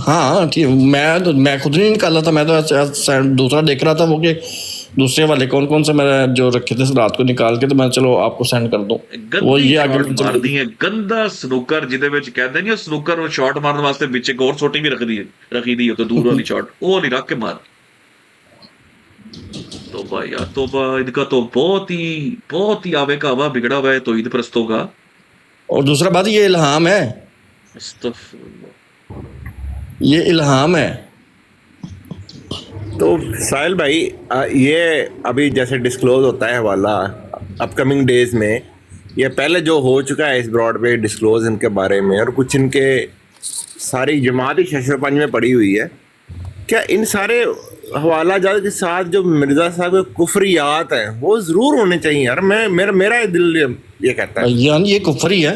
ہاں ٹھیک، میں خود نہیں نکالا تھا، میں تو دوسرا دیکھ رہا تھا وہ کہ دوسرے والے کون کون سے میں نے جو رکھے تھے رات کو نکال کے، تو میں چلو آپ کو سینڈ کر دوں وہ گندی یہ آگے شاٹ مارنی ہے، گندا سنوکر جہدے وچ کہندے نہیں سنوکر شاٹ مارن واسطے وچ ایک اور چھوٹی بھی رکھی دی تو دور والی شاٹ وہ نہیں رکھ کے مار. توبہ یار توبہ، ان کا تو بہت ہی آوے کا ہوا بگڑا ہوا ہے توحید پرستوں کا. اور دوسرا بات یہ الہام ہے، استغفر اللہ. یہ الہام ہے. تو ساحل بھائی یہ ابھی جیسے ڈسکلوز ہوتا ہے حوالہ اپ کمنگ ڈیز میں، یہ پہلے جو ہو چکا ہے اس براڈ پہ ڈسکلوز ان کے بارے میں، اور کچھ ان کے ساری جماعت ہی ششر پنج میں پڑی ہوئی ہے، کیا ان سارے حوالہ جات کے ساتھ جو مرزا صاحب کے کفریات ہیں وہ ضرور ہونے چاہیے یار؟ میرا دل یہ کہتا ہے یعنی یہ کفر ہی ہے،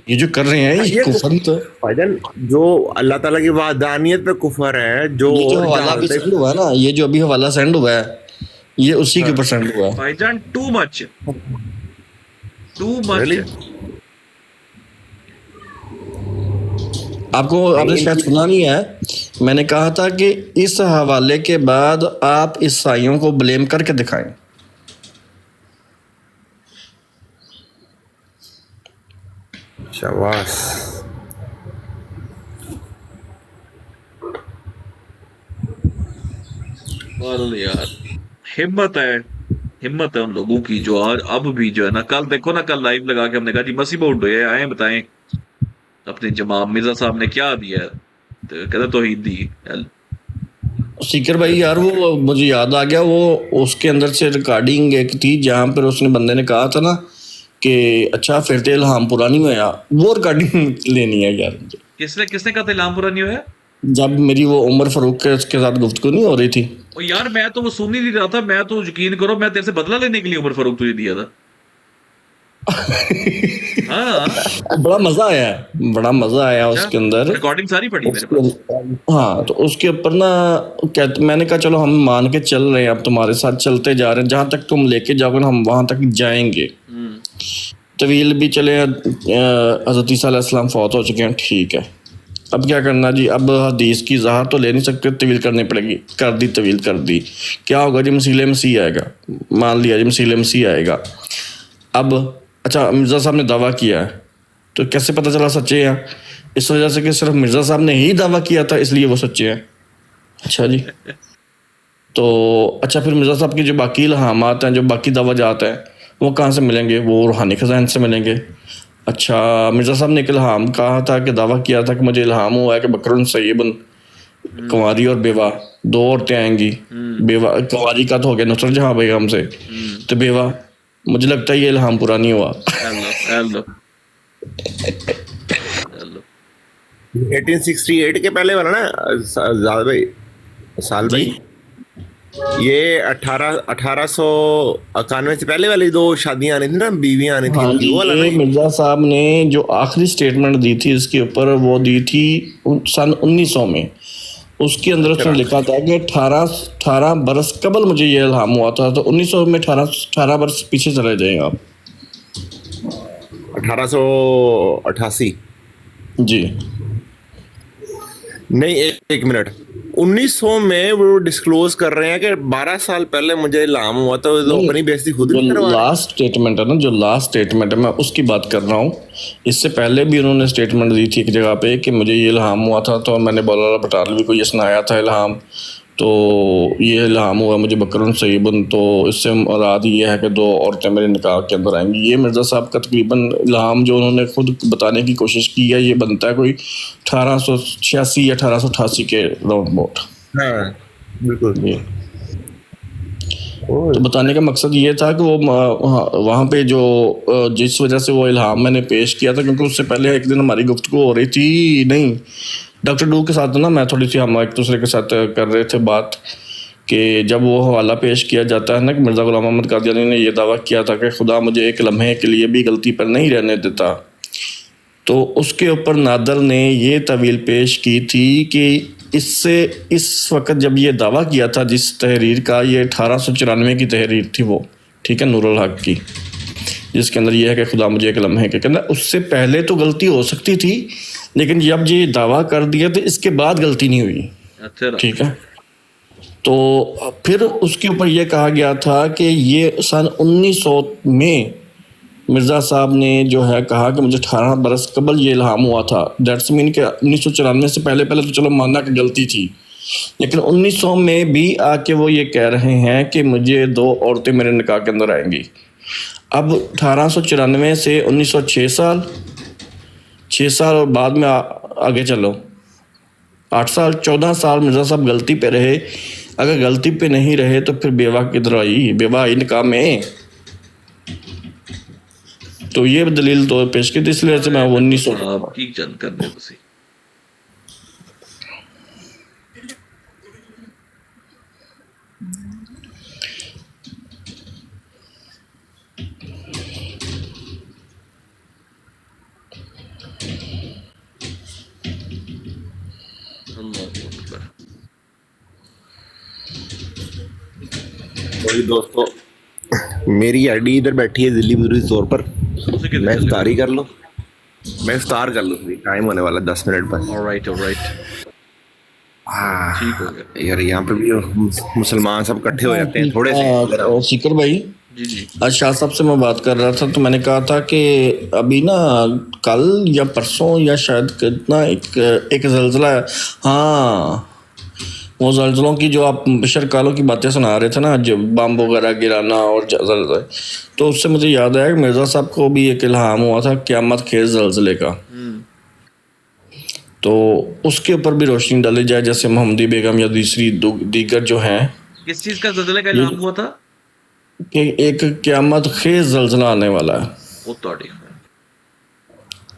یہ جو کر رہے ہیں یہ کفر ہی تو ہے. بھائی جان، جو اللہ تعالیٰ کی وحدانیت پہ کفر ہے، جو یہ جو حوالہ ابھی سینڈ ہوا ہے نا، یہ جو ابھی حوالہ سینڈ ہوا ہے یہ اسی کے اوپر سینڈ ہوا ہے. بھائی جان ٹو مچ. Really؟ آپ نے شاید سنا نہیں ہے، میں نے کہا تھا کہ اس حوالے کے بعد آپ عیسائیوں کو بلیم کر کے دکھائیں. شاباش. یار ہمت ہے ان لوگوں کی جو اب بھی جو ہے نا، کل دیکھو نا، کل لائیو لگا کے ہم نے کہا جی مسیح بہت ہوئے آئے بتائیں اپنے جماعت مرزا صاحب نے کیا دیا، تو کہتا توحید دی. سیکر بھائی یار وہ مجھے یاد آ گیا، وہ اس کے اندر سے ریکارڈنگ ایک تھی جہاں پر اس نے بندے نے کہا تھا نا کہ اچھا پھر تو الہام پورا نہیں ہوا، وہ ریکارڈنگ لینی ہے یار مجھے. کس نے کہا تھا الہام پورا نہیں ہوا؟ جب میری وہ عمر فاروق کے ساتھ گفتگو نہیں ہو رہی تھی. یار میں تو وہ سن ہی نہیں رہا تھا، میں تو یقین کرو میں تیرے سے بدلہ لینے کے لیے عمر فاروق تجھے دیا تھا. ہاں بڑا مزہ آیا اس کے اندر. ریکارڈنگ ساری پڑی میرے پاس. ہاں تو اس کے اوپر نا میں نے کہا چلو ہم مان کے چل رہے ہیں، اب تمہارے ساتھ چلتے جا رہے ہیں، جہاں تک تم لے کے جاؤ گے ہم وہاں تک جائیں گے. طویل بھی چلے، حضرت عیسیٰ علیہ السلام فوت ہو چکے ہیں، ٹھیک ہے، اب کیا کرنا جی؟ اب حدیث کی اظہار تو لے نہیں سکتے، طویل کرنی پڑے گی. کر دی طویل کر دی. کیا ہوگا جی؟ مسیح آئے گا، مان لیا جی مسیح آئے گا. اب اچھا مرزا صاحب نے دعویٰ کیا ہے تو کیسے پتہ چلا سچے ہیں؟ اس وجہ سے کہ صرف مرزا صاحب نے ہی دعویٰ کیا تھا اس لیے وہ سچے ہیں. اچھا جی، تو اچھا پھر مرزا صاحب کی جو باقی الہامات ہیں، جو باقی دعویٰ جات ہیں، وہ کہاں سے ملیں گے؟ وہ روحانی خزائن سے ملیں گے. اچھا مرزا صاحب نے ایک الہام کہا تھا کہ دعویٰ کیا تھا کہ مجھے الہام ہوا ہے کہ بکرن سیبن، کنواری اور بیوہ، دو عورتیں آئیں گی. بیوہ کنواری کا تو ہو گیا نصرت جہاں بیگم سے، تو بیوہ مجھے لگتا ہے یہ الہام پورا نہیں ہوا. 1868 کے پہلے والا نا زیادہ بھائی، سال بھائی، یہ 1891 سے پہلے والی دو شادیاں آنی تھی نا، بیویاں آنی تھی. یہ مرزا صاحب نے جو آخری سٹیٹمنٹ دی تھی اس کے اوپر، وہ دی تھی سن 1900 میں. اس کے اندر اس نے لکھا تھا کہ 18 برس قبل مجھے یہ الہام ہوا تھا، تو 1900 میں 18 برس پیچھے چلے جائیں آپ. 1888 جی نہیں، ایک منٹ، 1900 میں وہ ڈسکلوز کر رہے ہیں کہ 12 سال پہلے مجھے الہام ہوا، تو اپنی بےزتی خود جو لاسٹ اسٹیٹمنٹ ہے نا، جو لاسٹ اسٹیٹمنٹ ہے میں اس کی بات کر رہا ہوں. اس سے پہلے بھی انہوں نے اسٹیٹمنٹ دی تھی ایک جگہ پہ کہ مجھے یہ الہام ہوا تھا، تو میں نے مولانا بٹالوی کو یہ سنایا تھا الہام، تو یہ الہام ہوا مجھے بکرن سیبن، تو اس سے مراد یہ ہے کہ دو عورتیں میرے نکاح کے اندر آئیں گی. یہ مرزا صاحب کا تقریباً الہام جو انہوں نے خود بتانے کی کوشش کی ہے، یہ بنتا ہے کوئی 1886 یا 1888 کے راؤنڈ اباؤٹ. ہاں بالکل. تو بتانے کا مقصد یہ تھا کہ وہ وہاں پہ جو جس وجہ سے وہ الہام میں نے پیش کیا تھا، کیونکہ اس سے پہلے ایک دن ہماری گفتگو ہو رہی تھی، نہیں ڈاکٹر ڈو کے ساتھ نا، میں تھوڑی سی ہم ایک دوسرے کے ساتھ کر رہے تھے بات، کہ جب وہ حوالہ پیش کیا جاتا ہے نا کہ مرزا غلام محمد قادیانی نے یہ دعویٰ کیا تھا کہ خدا مجھے ایک لمحے کے لیے بھی غلطی پر نہیں رہنے دیتا، تو اس کے اوپر نادر نے یہ طویل پیش کی تھی کہ اس وقت جب یہ دعویٰ کیا تھا جس تحریر کا، یہ 1894 کی تحریر تھی وہ، ٹھیک ہے، نور الحق کی. جس کے اندر یہ ہے کہ خدا مجھے ایک لمحے کے کہنا اس سے پہلے تو غلطی ہو سکتی تھی لیکن جب یہ دعویٰ کر دیا تو اس کے بعد غلطی نہیں ہوئی. اچھا ٹھیک ہے. تو پھر اس کے اوپر یہ کہا گیا تھا کہ یہ سن 1900 میں مرزا صاحب نے جو ہے کہا کہ مجھے 18 برس قبل یہ الہام ہوا تھا. دیٹس مین کہ 1994 سے پہلے تو چلو ماننا کہ غلطی تھی لیکن 1900 میں بھی آ کے وہ یہ کہہ رہے ہیں کہ مجھے 2 عورتیں میرے نکاح کے اندر آئیں گی. اب 1894 سے 1906 سال 6 سال اور بعد میں آگے چلو 8 سال 14 سال مرزا صاحب غلطی پہ رہے. اگر غلطی پہ نہیں رہے تو پھر بیوہ کدھر آئی؟ بیوہ آئی نکاح میں. تو یہ دلیل تو پیش کی تھی اس لیے سے میں 1900 آپ کی جان کرنے بسی. وہی دوستو میری آئی ڈی ادھر بیٹھی ہے ذلی بزرگی طور پر. میں افطاری کر لوں میں افطار کر لوں ٹائم ہونے والا 10 منٹ بس. ٹھیک ہو گیا یار یہاں پہ بھی مسلمان سب اکٹھے ہو جاتے ہیں تھوڑے سے. سیکر بھائی جی آج شاہ صاحب سے میں بات کر رہا تھا تو میں نے کہا تھا کہ ابھی نا کل یا پرسوں یا شاید کتنا ایک زلزلہ ہے. ہاں وہ زلزلوں کی جو آپ بشر کالوں کی باتیں سنا رہے تھے نا جو بم وغیرہ گرانا اور زلزلہ تو اس سے مجھے یاد آیا کہ مرزا صاحب کو بھی ایک الہام ہوا تھا قیامت خیز زلزلے کا. تو اس کے اوپر بھی روشنی ڈالی جائے جیسے محمدی بیگم یا دیگر جو ہیں. کس چیز کا زلزلے کا اعلان ہوا تھا؟ کہ ایک قیامت خیز زلزلہ آنے والا ہے. وہ تاریخ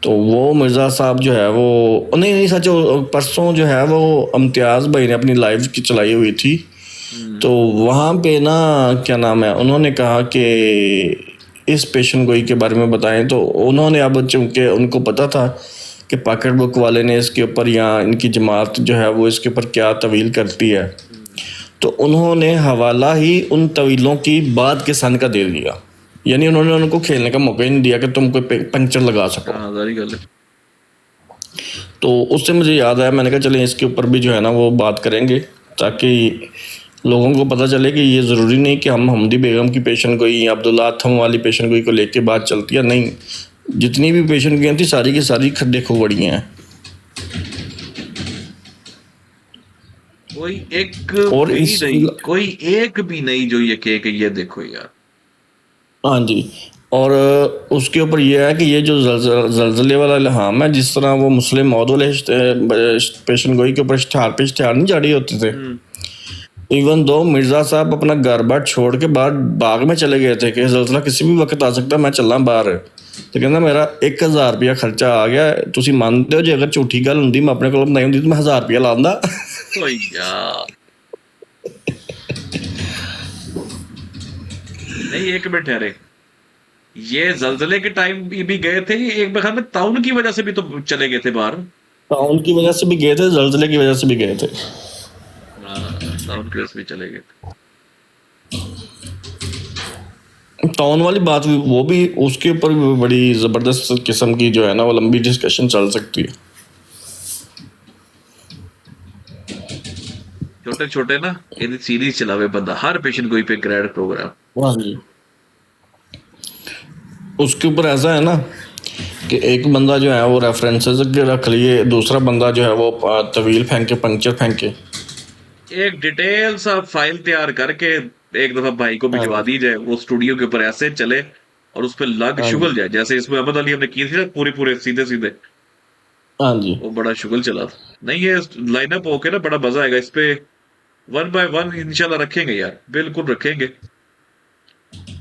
تو وہ مرزا صاحب جو ہے وہ نہیں سچ پرسوں جو ہے وہ امتیاز بھائی نے اپنی لائیو کی چلائی ہوئی تھی تو وہاں پہ نا کیا نام ہے انہوں نے کہا کہ اس پیشن گوئی کے بارے میں بتائیں. تو انہوں نے اب چونکہ ان کو پتہ تھا کہ پاکٹ بک والے نے اس کے اوپر یا ان کی جماعت جو ہے وہ اس کے اوپر کیا طویل کرتی ہے تو انہوں نے حوالہ ہی ان طویلوں کی بعد کے سن کا دے دیا. یعنی انہوں نے ان کو کھیلنے کا موقع ہی نہیں دیا کہ تم کوئی پنکچر لگا سکو. تو اس سے مجھے یاد آیا میں نے کہا چلیں اس کے اوپر بھی جو ہے نا وہ بات کریں گے تاکہ لوگوں کو پتہ چلے کہ یہ ضروری نہیں کہ ہم حمدی بیگم کی پیشن گوئی یا عبداللہ اتھم والی پیشن گوئی کو لے کے بات چلتی ہے. نہیں جتنی بھی پیشن گوئیاں تھیں ساری کی ساری کھڈے کھوڑی ہیں. کوئی ایک بھی نہیں جو یہ کہے کہ یہ دیکھو یار. ہاں جی. اور اس کے اوپر یہ ہے کہ یہ جو زلزلے والا الہام ہے جس طرح وہ مسلم موعود والے پیشن گوئی کے اوپر اشتہار نہیں جاری ہوتے تھے ایون دو مرزا صاحب اپنا گھر بار چھوڑ کے باہر باغ میں چلے گئے تھے کہ زلزلہ کسی بھی وقت آ سکتا ہے میں چلنا باہر. تو کہنا میرا 1000 روپیہ خرچہ آ گیا تسی مانتے ہو جی اگر جھوٹھی گل ہوندی میں اپنے کو بنائی ہوندی تو میں 1000 روپیہ لاؤں. نہیں ایک منٹ ٹھہرے یہ زلزلے کے ٹائم بھی گئے تھے ایک بخار میں تعاون کی وجہ سے بھی تو چلے گئے تھے باہر. تعاون کی وجہ سے بھی گئے تھے زلزلے کی وجہ سے بھی گئے تھے. تعاون کی وجہ سے بھی چلے گئے تھے. تعاون والی بات وہ بھی اس کے اوپر بھی بڑی زبردست قسم کی جو ہے نا وہ لمبی ڈسکشن چل سکتی ہے. چھوٹے چھوٹے نا یہ سیریز چلاوے بندہ ہر پیشن کوئی پہ گریڈ پروگرام. اس کے اوپر ایسا ہے نا کہ ایک بندہ جو ہے وہ ریفرنسز رکھ لیے دوسرا بندہ جو ہے وہ طویل پھینکے پنکچر پھینکے ایک ڈیٹیل سا فائل تیار کر کے ایک دفعہ بھائی کو بھجوا دی جائے وہ اسٹوڈیو کے اوپر ایسے چلے اور اس پہ لگ شغل جائے جیسے اس میں احمد علی ہم نے کی تھی نا پورے سیدھے سیدھے. ہاں جی وہ بڑا شغل چلا تھا. نہیں یہ لائن اپ ہو کے نا بڑا مزہ آئے گا اس پہ 1 by 1 انشاءاللہ رکھیں گے یار بالکل رکھیں گے.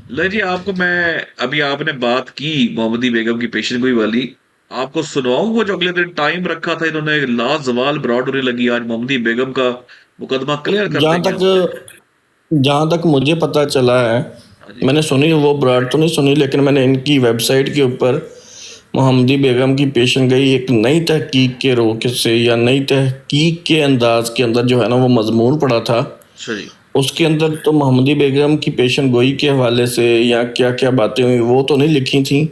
لے جی آپ کو میں ابھی آپ نے بات کی محمدی بیگم کی پیشن گوئی والی آپ کو سنواؤں وہ جو اگلے دن ٹائم رکھا تھا انہوں نے لازوال براڈ ہونے لگی آج محمدی بیگم کا مقدمہ کلیئر کر دیں گے. جہاں تک مجھے پتا چلا ہے میں نے سنی وہ براڈ تو نہیں سنی لیکن میں نے ان کی ویب سائٹ کے اوپر محمدی بیگم کی پیشن گوئی ایک نئی تحقیق کے روک سے یا نئی تحقیق کے انداز کے اندر جو ہے نا وہ مضمون پڑھا تھا اس کے اندر تو محمدی بیگم کی پیشن گوئی کے حوالے سے یا کیا کیا باتیں ہوئی وہ تو نہیں لکھی تھیں،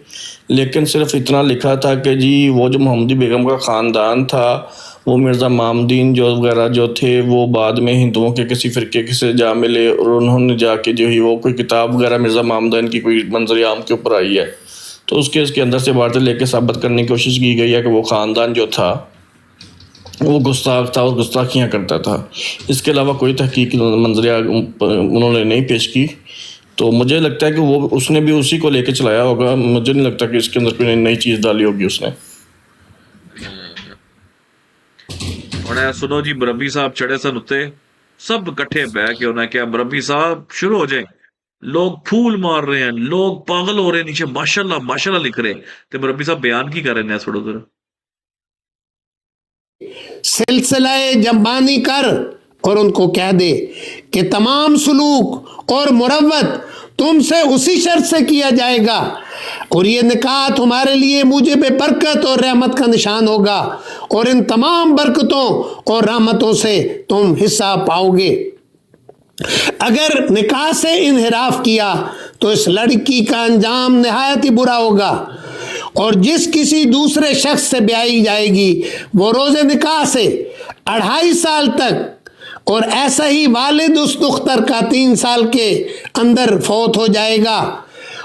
لیکن صرف اتنا لکھا تھا کہ جی وہ جو محمدی بیگم کا خاندان تھا وہ مرزا مامدین جو وغیرہ جو تھے وہ بعد میں ہندوؤں کے کسی فرقے کے سے جا ملے اور انہوں نے جا کے جو ہی وہ کوئی کتاب وغیرہ مرزا مامدین کی کوئی منظر عام کے اوپر آئی ہے، تو اس کے اندر سے باتیں لے کے ثابت کرنے کی کوشش کی گئی ہے کہ وہ خاندان جو تھا وہ گستاخ تھا اور گستاخیاں کرتا تھا۔ اس کے علاوہ کوئی تحقیق منظر انہوں نے نہیں پیش کی، تو مجھے لگتا ہے کہ وہ اس نے بھی اسی کو لے کے چلایا ہوگا، مجھے نہیں لگتا کہ اس کے اندر کوئی نئی چیز ڈالی ہوگی اس نے۔ اور سنو جی، مربی صاحب چڑھے سن اتنے سب کٹھے بہ کے انہیں کیا مربی صاحب شروع ہو جائیں، لوگ پھول مار رہے ہیں، لوگ پاگل ہو رہے ہیں، نیچے ماشاءاللہ ماشاءاللہ لکھ رہے ہیں، تو مربی صاحب بیان کی کر رہے ہیں چھوڑو ذرا۔ سلسلہ جمبانی کر اور ان کو کہہ دے کہ تمام سلوک اور مروت تم سے اسی شرط سے کیا جائے گا، اور یہ نکاح تمہارے لیے موجب برکت اور رحمت کا نشان ہوگا، اور ان تمام برکتوں اور رحمتوں سے تم حصہ پاؤ گے۔ اگر نکاح سے انحراف کیا تو اس لڑکی کا انجام نہایت ہی برا ہوگا، اور جس کسی دوسرے شخص سے بیائی جائے گی وہ روز نکاح سے 2.5 سال تک، اور ایسا ہی والد اس دختر کا 3 سال کے اندر فوت ہو جائے گا،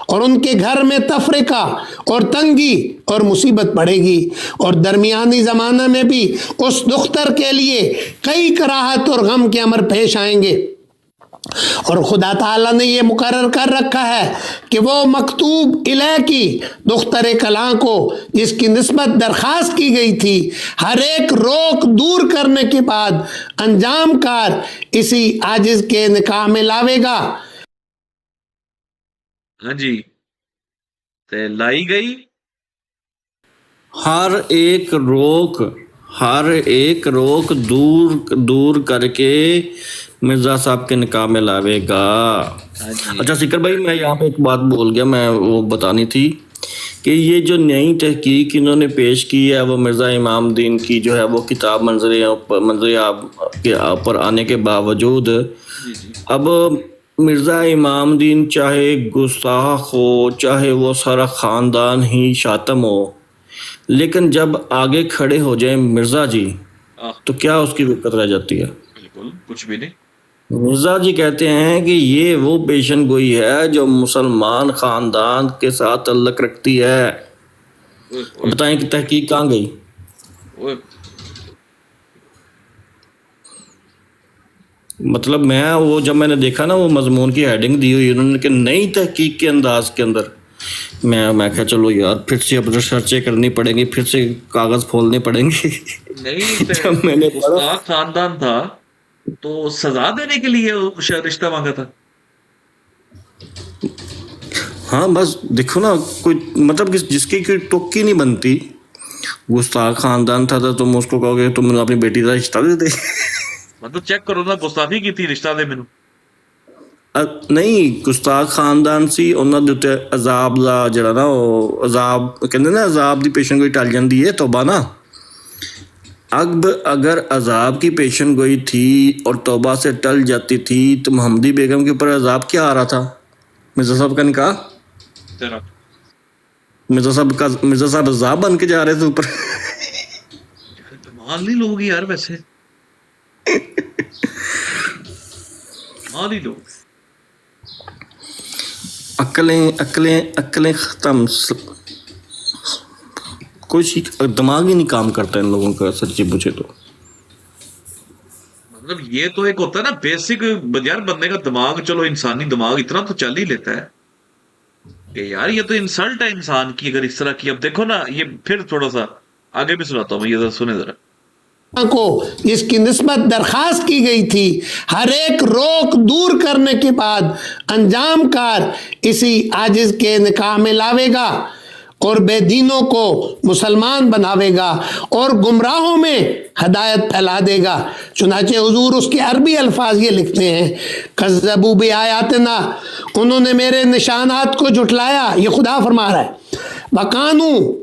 اور ان کے گھر میں تفرقہ اور تنگی اور مصیبت پڑے گی، اور درمیانی زمانہ میں بھی اس دختر کے لیے کئی کراہت اور غم کے امر پیش آئیں گے، اور خدا تعالیٰ نے یہ مقرر کر رکھا ہے کہ وہ مکتوب الیہ کی دختر کلاں کو جس کی نسبت درخواست کی گئی تھی ہر ایک روک دور کرنے کے بعد انجام کار اسی عاجز کے نکاح میں لاوے گا۔ ہاں جی، تے لائی گئی ہر ایک روک دور کر کے مرزا صاحب کے نکاح میں لاوے گا۔ اچھا سکر بھائی، میں یہاں پہ ایک بات بول گیا، میں وہ بتانی تھی کہ یہ جو نئی تحقیق انہوں نے پیش کی ہے وہ مرزا امام دین کی جو ہے وہ کتاب منظر کے اوپر آنے کے باوجود اب مرزا امام دین چاہے گستاخ ہو، چاہے وہ سارا خاندان ہی شاتم ہو، لیکن جب آگے کھڑے ہو جائیں مرزا جی تو کیا اس کی دقت رہ جاتی ہے؟ بالکل کچھ بھی نہیں۔ مرزا جی کہتے ہیں کہ یہ وہ پیشن گوئی ہے جو مسلمان خاندان کے ساتھ تعلق رکھتی ہے۔ بتائیں کہ تحقیق کہاں گئی؟ مطلب جب میں نے دیکھا نا وہ مضمون کی ہیڈنگ دی ہوئی انہوں نے کہ نئی تحقیق کے انداز کے اندر، میں کہا چلو یار پھر سے اب ریسرچیں کرنی پڑیں گی، پھر سے کاغذ کھولنے پڑیں گے۔ جب میں نے خاندان تھا تو سزا دینے کے لیے رشتہ مانگا تھا۔ ہاں بس دیکھو نا، کوئی مطلب جس کی کوئی ٹوکی نہیں بنتی، گستاخ خاندان تھا تو تم اس کو کہو گے تم اپنی بیٹی کا رشتہ دے دے۔ مطلب چیک کرو نا، گستاخی کی تھی، رشتہ دے مینوں نہیں، گستاخ خاندان سی انہاں دے تے عذاب دا جڑا نا وہ عذاب کہندے نا، عذاب دی پیشن گوئی ٹل جاندی ہے توبہ نا۔ اب اگر عذاب کی پیشن گوئی تھی اور توبہ سے ٹل جاتی تھی تو محمدی بیگم کے اوپر عذاب کیا آ رہا تھا؟ مرزا صاحب کا نکاح، مرزا صاحب عذاب بن کے جا رہے تھے اوپر۔ کمال نہیں لوگ یار، ویسے کمال ہی لوگ، عقلیں ختم، کوئی دماغ ہی نہیں کام کرتا ان لوگوں کا، سچی پوچھے تو۔ مطلب یہ تو ایک ہوتا ہے نا بیسک یار، بندے کا دماغ، چلو انسانی دماغ اتنا تو چل ہی لیتا ہے کہ یار یہ تو انسلٹ ہے انسان کی اگر اس طرح کی۔ اب دیکھو نا، یہ پھر تھوڑا سا آگے بھی سناتا ہوں میں، یہ ذرا سنیں ذرا۔ کو جس کی نسبت درخواست کی گئی تھی ہر ایک روک دور کرنے کے بعد انجام کار اسی عاجز کے نکاح میں لاوے گا، اور بے دینوں کو مسلمان بناوے گا، اور گمراہوں میں ہدایت پھیلا دے گا۔ چنانچہ حضور اس کے عربی الفاظ یہ لکھتے ہیں، کذبوا بآیاتنا، انہوں نے میرے نشانات کو جھٹلایا، یہ خدا فرما رہا ہے، وَقَانُوا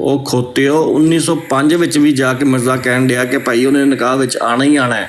ਉਹ ਖੋਤੇ ਹੋ 1905 ਵਿੱਚ ਵੀ ਜਾ ਕੇ ਮਿਰਜ਼ਾ ਕਹਿਣ ਡਿਆ ਕਿ ਭਾਈ ਉਹਨੇ ਨਿਕਾਹ ਵਿੱਚ ਆਣਾ ਹੀ ਆਣਾ ਹੈ,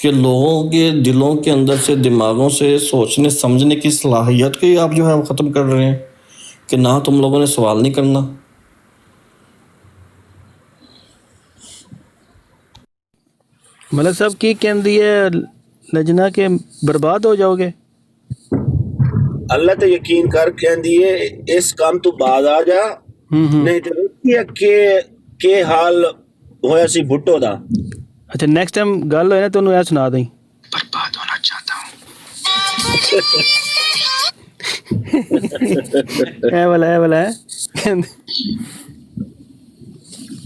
کہ لوگوں کے دلوں کے اندر سے دماغوں سے سوچنے سمجھنے کی صلاحیت کو ہی آپ جو ہے وہ ختم کر رہے ہیں کہ نہ تم لوگوں نے سوال نہیں کرنا. ملک صاحب کی کہندی ہے لجنا کہ برباد ہو جاؤ گے. اللہ تے یقین کر کہندی ہے اس کام تو بعد آ جا نہیں تو کہ حال ہویا سی بھٹو دا. اچھا نیکسٹ ٹائم گل ہوئے نا تو یہ سنا دیں. برباد ہونا چاہتا ہوں. اے والا ہے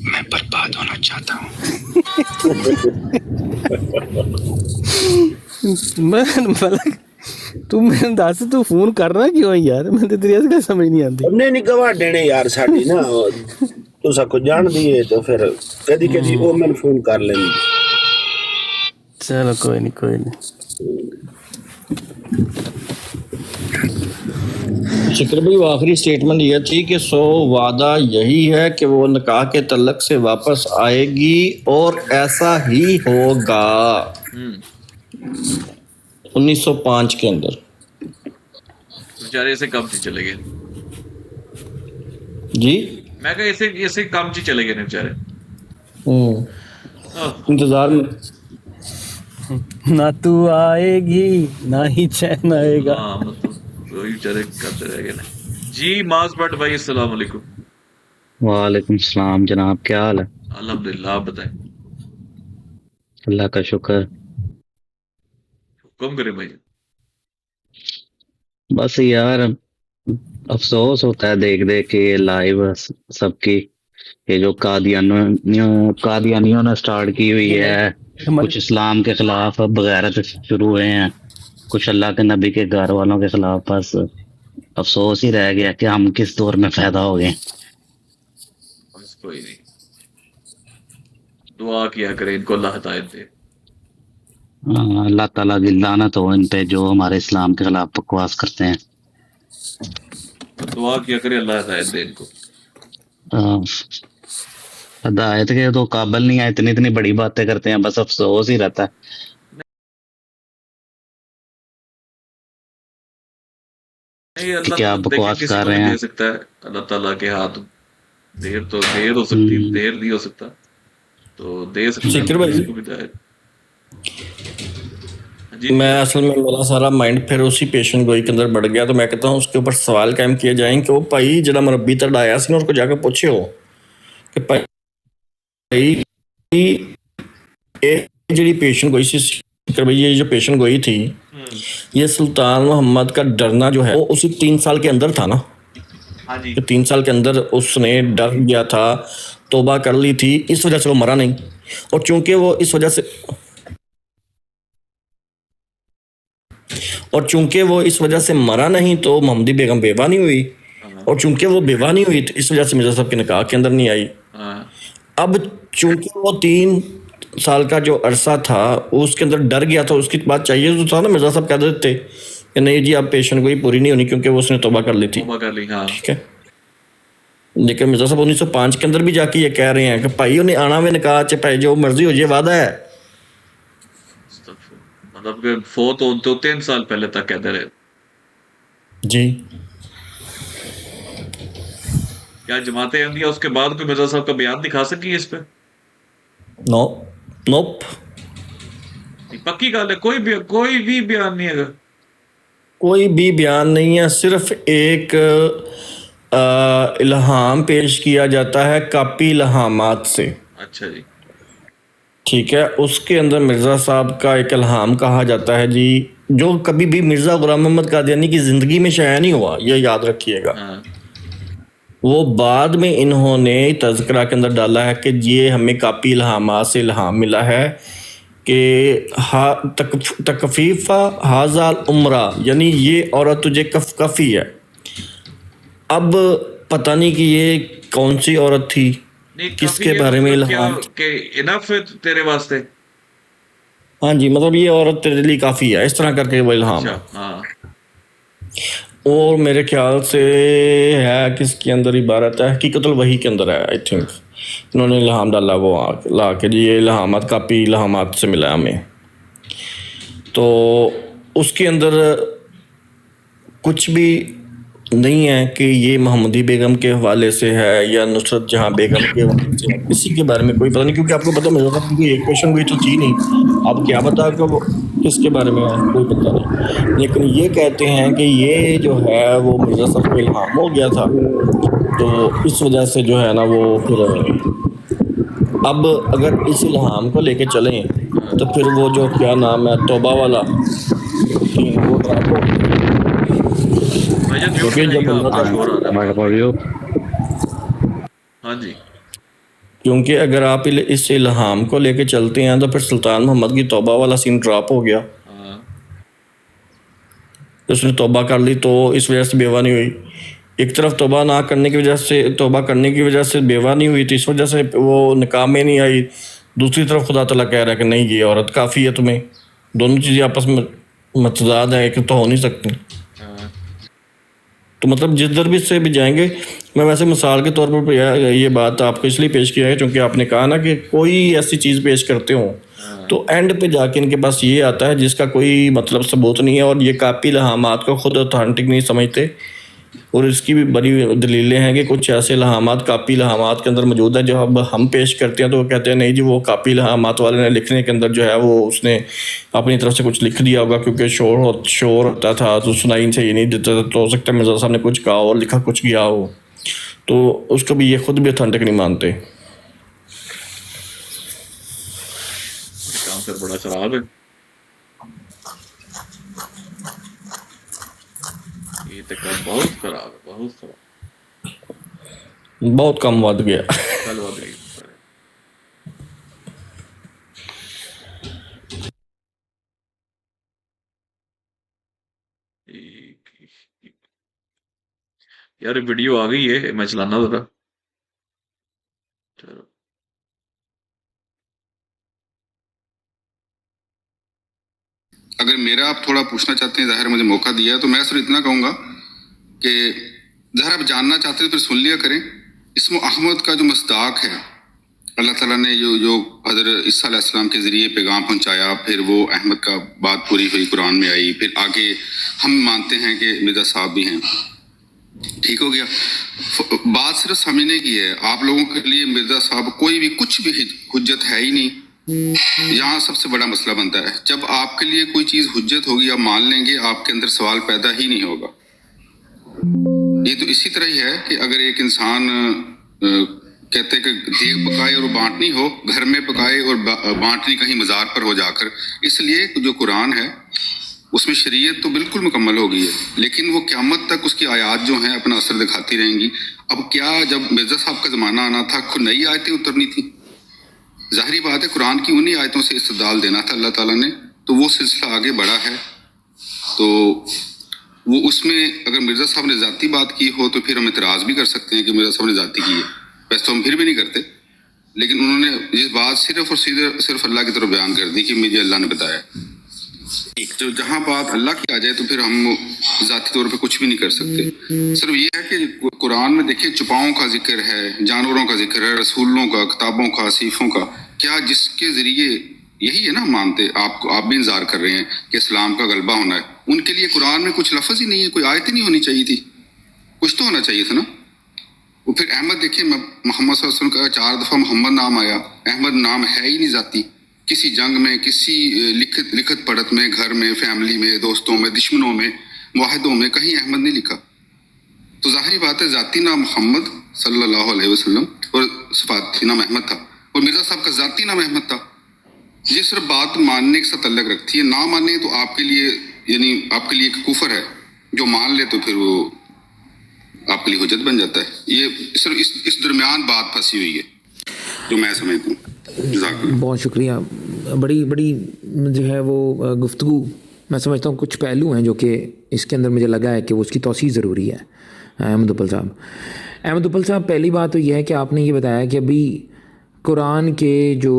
میں برباد ہونا چاہتا ہوں. ملک تو میں دس تو فون کرنا کیوں ہے یار, میں تو تیری اس سمجھ نہیں آتی. ہم نے نہیں گواہ دینے یار ساڈی نا تو سا کو جان دیے تو پھر کدی وہ میں فون کر لیں. چلو کوئی نہیں. شکر بھائی وہ آخری سٹیٹمنٹ یہ تھی کہ سو وعدہ یہی ہے کہ وہ نکاح کے تعلق سے واپس آئے گی اور ایسا ہی ہوگا 1905 کے اندر. بیچارے اسے کم چی چلے گئے. جی میں کہا اسے کم چی چلے گئے بیچارے. انتظار میں نہ تو آئے گی نہ ہی چین آئے گا. ہاں مطلب وہی بیچارے کرتے رہ گئے نا. جی معاذ بٹ بھائی السلام علیکم. وعلیکم السلام جناب, کیا حال ہے؟ الحمدللہ آپ بتائیں. اللہ کا شکر. حکم کرے بھائی. بس یار افسوس ہوتا ہے دیکھ کے یہ لائیو سب کی, یہ جو قادیانیوں نے سٹارٹ کی ہوئی ہے, کچھ اسلام کے خلاف بغیرت شروع ہوئے ہیں, کچھ اللہ کے نبی کے گھر والوں کے خلاف. بس افسوس ہی رہ گیا کہ ہم کس دور میں پیدا ہو گئے. بس کوئی نہیں, دعا کیا کرے ان کو اللہ ہدایت دے. اللہ تعالیٰ کی لعنت ہو ان پہ جو ہمارے اسلام کے خلاف بکواس کرتے ہیں. دعا کیا کرے اللہ ہدایت دے ان کو. ہدایت کے تو قابل نہیں ہے, اتنی بڑی باتیں کرتے ہیں, بس افسوس ہی رہتا ہے. نہیں اللہ کیا بکواس کسی کر کو رہے نہیں ہیں. دے سکتا ہے اللہ تعالیٰ کے ہاتھ. دیر ہو سکتی, دیر نہیں ہو سکتا تو دے سکتا شکر ہے بھائی کسی کو بھی ہدایت. میں اصل میں میرا سارا مائنڈ پھر اسی پیشن گوئی کے اندر بڑھ گیا, تو میں کہتا ہوں اس کے اوپر سوال قائم کیے جائیں کہ وہ بھائی جڑا مربی تر آیا سی نا اس کو جا کے پوچھے ہو کہ بھائی یہ جڑی پیشن گوئی سی بھائی, یہ جو پیشن گوئی تھی یہ سلطان محمد کا ڈرنا جو ہے وہ اسی 3 سال کے اندر تھا نا. ہاں جی 3 سال کے اندر اس نے ڈر گیا تھا, توبہ کر لی تھی, اس وجہ سے وہ مرا نہیں. اور چونکہ وہ اس وجہ سے مرا نہیں تو محمدی بیگم بیوہ نہیں ہوئی, اور چونکہ وہ بیوہ نہیں ہوئی تو اس وجہ سے مرزا صاحب کے نکاح کے اندر نہیں آئی. اب چونکہ وہ 3 سال کا جو عرصہ تھا اس کے اندر ڈر گیا تھا, اس کی بات چاہیے تو تھا نا مرزا صاحب کہہ دیتے کہ نہیں جی اب پیشن گوئی پوری نہیں ہونی کیونکہ وہ اس نے توبہ کر لی تھی. ٹھیک ہے, لیکن مرزا صاحب 1905 کے اندر بھی جا کے یہ کہہ رہے ہیں کہ بھائی انہیں آنا میں نکاح چ پائے جو مرضی ہو جائے وعدہ ہے. مطلب کہ فوت ہو تو 3 سال پہلے تک کہتے رہے. جی کیا جماعت احمدیہ اس کے بعد کوئی مرزا صاحب کا بیان دکھا سکی ہے اس پہ؟ نوپ پکی گل ہے, کوئی بھی بیان نہیں ہے. کوئی بھی بیان نہیں ہے, صرف ایک الہام پیش کیا جاتا ہے کاپی الہامات سے. اچھا جی ٹھیک ہے, اس کے اندر مرزا صاحب کا ایک الہام کہا جاتا ہے جی, جو کبھی بھی مرزا غلام محمد قادیانی کی زندگی میں شائع نہیں ہوا, یہ یاد رکھیے گا. وہ بعد میں انہوں نے تذکرہ کے اندر ڈالا ہے کہ یہ ہمیں کاپی الہامات سے الہام ملا ہے کہ تکفیفہ حاضہ العمرہ, یعنی یہ عورت تجھے کفی ہے. اب پتہ نہیں کہ یہ کون سی عورت تھی, کس کے بارے میں الہام کہ انف ہے تیرے واسطے. ہاں جی, مطلب یہ عورت تیرے لیے کافی ہے, اس طرح کر کے وہ الہام ہے. اور میرے خیال سے ہے کس کے اندر عبارت ہے, حقیقت الوحی کے اندر ہے آئی تھنک, انہوں نے الہام ڈالا وہ لا کے جی یہ الہامات کاپی الہامات سے ملا ہمیں. تو اس کے اندر کچھ بھی نہیں ہے کہ یہ محمدی بیگم کے حوالے سے ہے یا نصرت جہاں بیگم کے حوالے سے ہے، کسی کے بارے میں کوئی پتہ نہیں، کیونکہ آپ کو پتہ مرزا صاحب کیونکہ ایک کویشچن ہوئی تو تھی نہیں، اب کیا پتا کہ وہ کس کے بارے میں ہے، کوئی پتہ نہیں، لیکن یہ کہتے ہیں کہ یہ جو ہے وہ مرزا صاحب کو الہام ہو گیا تھا، تو اس وجہ سے جو ہے نا وہ پھر اب اگر اس الہام کو لے کے چلیں تو پھر وہ جو کیا نام ہے توبہ والا وہ ڈراپ ہو گیا، کیونکہ جب اللہ ہاں جی کیونکہ اگر آپ اس الہام کو لے کے چلتے ہیں تو پھر سلطان محمد کی توبہ والا سین ڈراپ ہو گیا، اس نے توبہ کر لی تو اس وجہ سے بیوہ نہیں ہوئی، ایک طرف توبہ نہ کرنے کی وجہ سے توبہ کرنے کی وجہ سے بیوہ نہیں ہوئی تو اس وجہ سے وہ نکاح میں نہیں آئی، دوسری طرف خدا تعالیٰ کہہ رہا ہے کہ نہیں یہ عورت کافی ہے تمہیں، دونوں چیزیں آپس میں متضاد ہے کہ تو ہو نہیں سکتی، تو مطلب جس ضرب سے بھی جائیں گے، میں ویسے مثال کے طور پر یہ بات آپ کو اس لیے پیش کیا ہے کیونکہ آپ نے کہا نا کہ کوئی ایسی چیز پیش کرتے ہوں تو اینڈ پہ جا کے ان کے پاس یہ آتا ہے جس کا کوئی مطلب ثبوت نہیں ہے، اور یہ کاپی الہامات کو خود اتھینٹک نہیں سمجھتے، اور اس کی بھی بڑی دلیلیں ہیں کہ کچھ ایسے الہامات کاپی الہامات کے اندر موجود ہیں جو اب ہم پیش کرتے ہیں تو وہ کہتے ہیں نہیں جی وہ کاپی الہامات والے نے لکھنے کے اندر جو ہے وہ اس نے اپنی طرف سے کچھ لکھ دیا ہوگا کیونکہ شور ہوتا تھا تو سنائی سے یہ نہیں دیتا تھا، تو ہو سکتا ہے مرزا صاحب نے کچھ کہا اور لکھا کچھ گیا ہو، تو اس کو بھی یہ خود بھی اتھینٹک نہیں مانتے۔ کام پھر بڑا خراب ہے، یہ تو کام بہت خراب ہے، بہت خراب، بہت کم ود گیا۔ کل ود گئی۔ یار ویڈیو آ گئی ہے، میں چلانا ذرا، چلو اگر میرا آپ تھوڑا پوچھنا چاہتے ہیں، ظاہر مجھے موقع دیا ہے تو میں صرف اتنا کہوں گا کہ ظاہر آپ جاننا چاہتے ہیں پھر سن لیا کریں، اسم احمد کا جو مصداق ہے، اللہ تعالیٰ نے جو حضرت عیسیٰ علیہ السلام کے ذریعے پیغام پہنچایا، پھر وہ احمد کا بات پوری ہوئی، قرآن میں آئی، پھر آگے ہم مانتے ہیں کہ مرزا صاحب بھی ہیں، ٹھیک ہو گیا۔ بات صرف سمجھنے کی ہے، آپ لوگوں کے لیے مرزا صاحب کوئی بھی کچھ بھی حجت ہے ہی نہیں، یہاں سب سے بڑا مسئلہ بنتا ہے، جب آپ کے لیے کوئی چیز حجت ہوگی آپ مان لیں گے، آپ کے اندر سوال پیدا ہی نہیں ہوگا۔ یہ تو اسی طرح ہی ہے کہ اگر ایک انسان کہتے کہ دیگ پکائے اور بانٹنی ہو، گھر میں پکائے اور بانٹنی کہیں مزار پر ہو جا کر، اس لیے جو قرآن ہے اس میں شریعت تو بالکل مکمل ہو گئی ہے، لیکن وہ قیامت تک اس کی آیات جو ہیں اپنا اثر دکھاتی رہیں گی۔ اب کیا جب مرزا صاحب کا زمانہ آنا تھا نئی آیتیں اترنی تھیں، ظاہری بات ہے قرآن کی انہی آیتوں سے استدلال دینا تھا اللہ تعالیٰ نے، تو وہ سلسلہ آگے بڑھا ہے، تو وہ اس میں اگر مرزا صاحب نے ذاتی بات کی ہو تو پھر ہم اعتراض بھی کر سکتے ہیں کہ مرزا صاحب نے ذاتی کی ہے، ویسے تو ہم پھر بھی نہیں کرتے، لیکن انہوں نے یہ بات صرف اور صرف اللہ کی طرف بیان کر دی کہ مجھے اللہ نے بتایا، تو جہاں بات اللہ کی آ جائے تو پھر ہم ذاتی طور پہ کچھ بھی نہیں کر سکتے۔ صرف یہ ہے کہ قرآن میں دیکھیں چپاؤں کا ذکر ہے، جانوروں کا ذکر ہے، رسولوں کا، کتابوں کا، صحیفوں کا، کیا جس کے ذریعے یہی ہے نا مانتے آپ بھی انتظار کر رہے ہیں کہ اسلام کا غلبہ ہونا ہے، ان کے لیے قرآن میں کچھ لفظ ہی نہیں ہے، کوئی آیت ہی نہیں ہونی چاہیے تھی، کچھ تو ہونا چاہیے تھا نا۔ وہ پھر احمد دیکھیں محمد صلی اللہ علیہ وسلم کا 4 دفعہ محمد نام آیا، احمد نام ہے ہی نہیں ذاتی، کسی جنگ میں، کسی لکھت پڑھت میں، گھر میں، فیملی میں، دوستوں میں، دشمنوں میں، معاہدوں میں کہیں احمد نہیں لکھا، تو ظاہری بات ہے ذاتی نام محمد صلی اللہ علیہ وسلم اور صفاتی نام احمد تھا، اور مرزا صاحب کا ذاتی نام احمد تھا۔ یہ صرف بات ماننے کے ساتھ تعلق رکھتی ہے، نہ ماننے تو آپ کے لیے یعنی آپ کے لیے ایک کفر ہے، جو مان لے تو پھر وہ آپ کے لیے حجت بن جاتا ہے۔ یہ صرف اس درمیان بات پھنسی ہوئی ہے جو میں سمجھتا ہوں۔ جزاک اللہ۔ بہت شکریہ، بڑی جو ہے وہ گفتگو، میں سمجھتا ہوں کچھ پہلو ہیں جو کہ اس کے اندر مجھے لگا ہے کہ اس کی توسیع ضروری ہے۔ احمد اپل صاحب، پہلی بات تو یہ ہے کہ آپ نے یہ بتایا کہ ابھی قرآن کے جو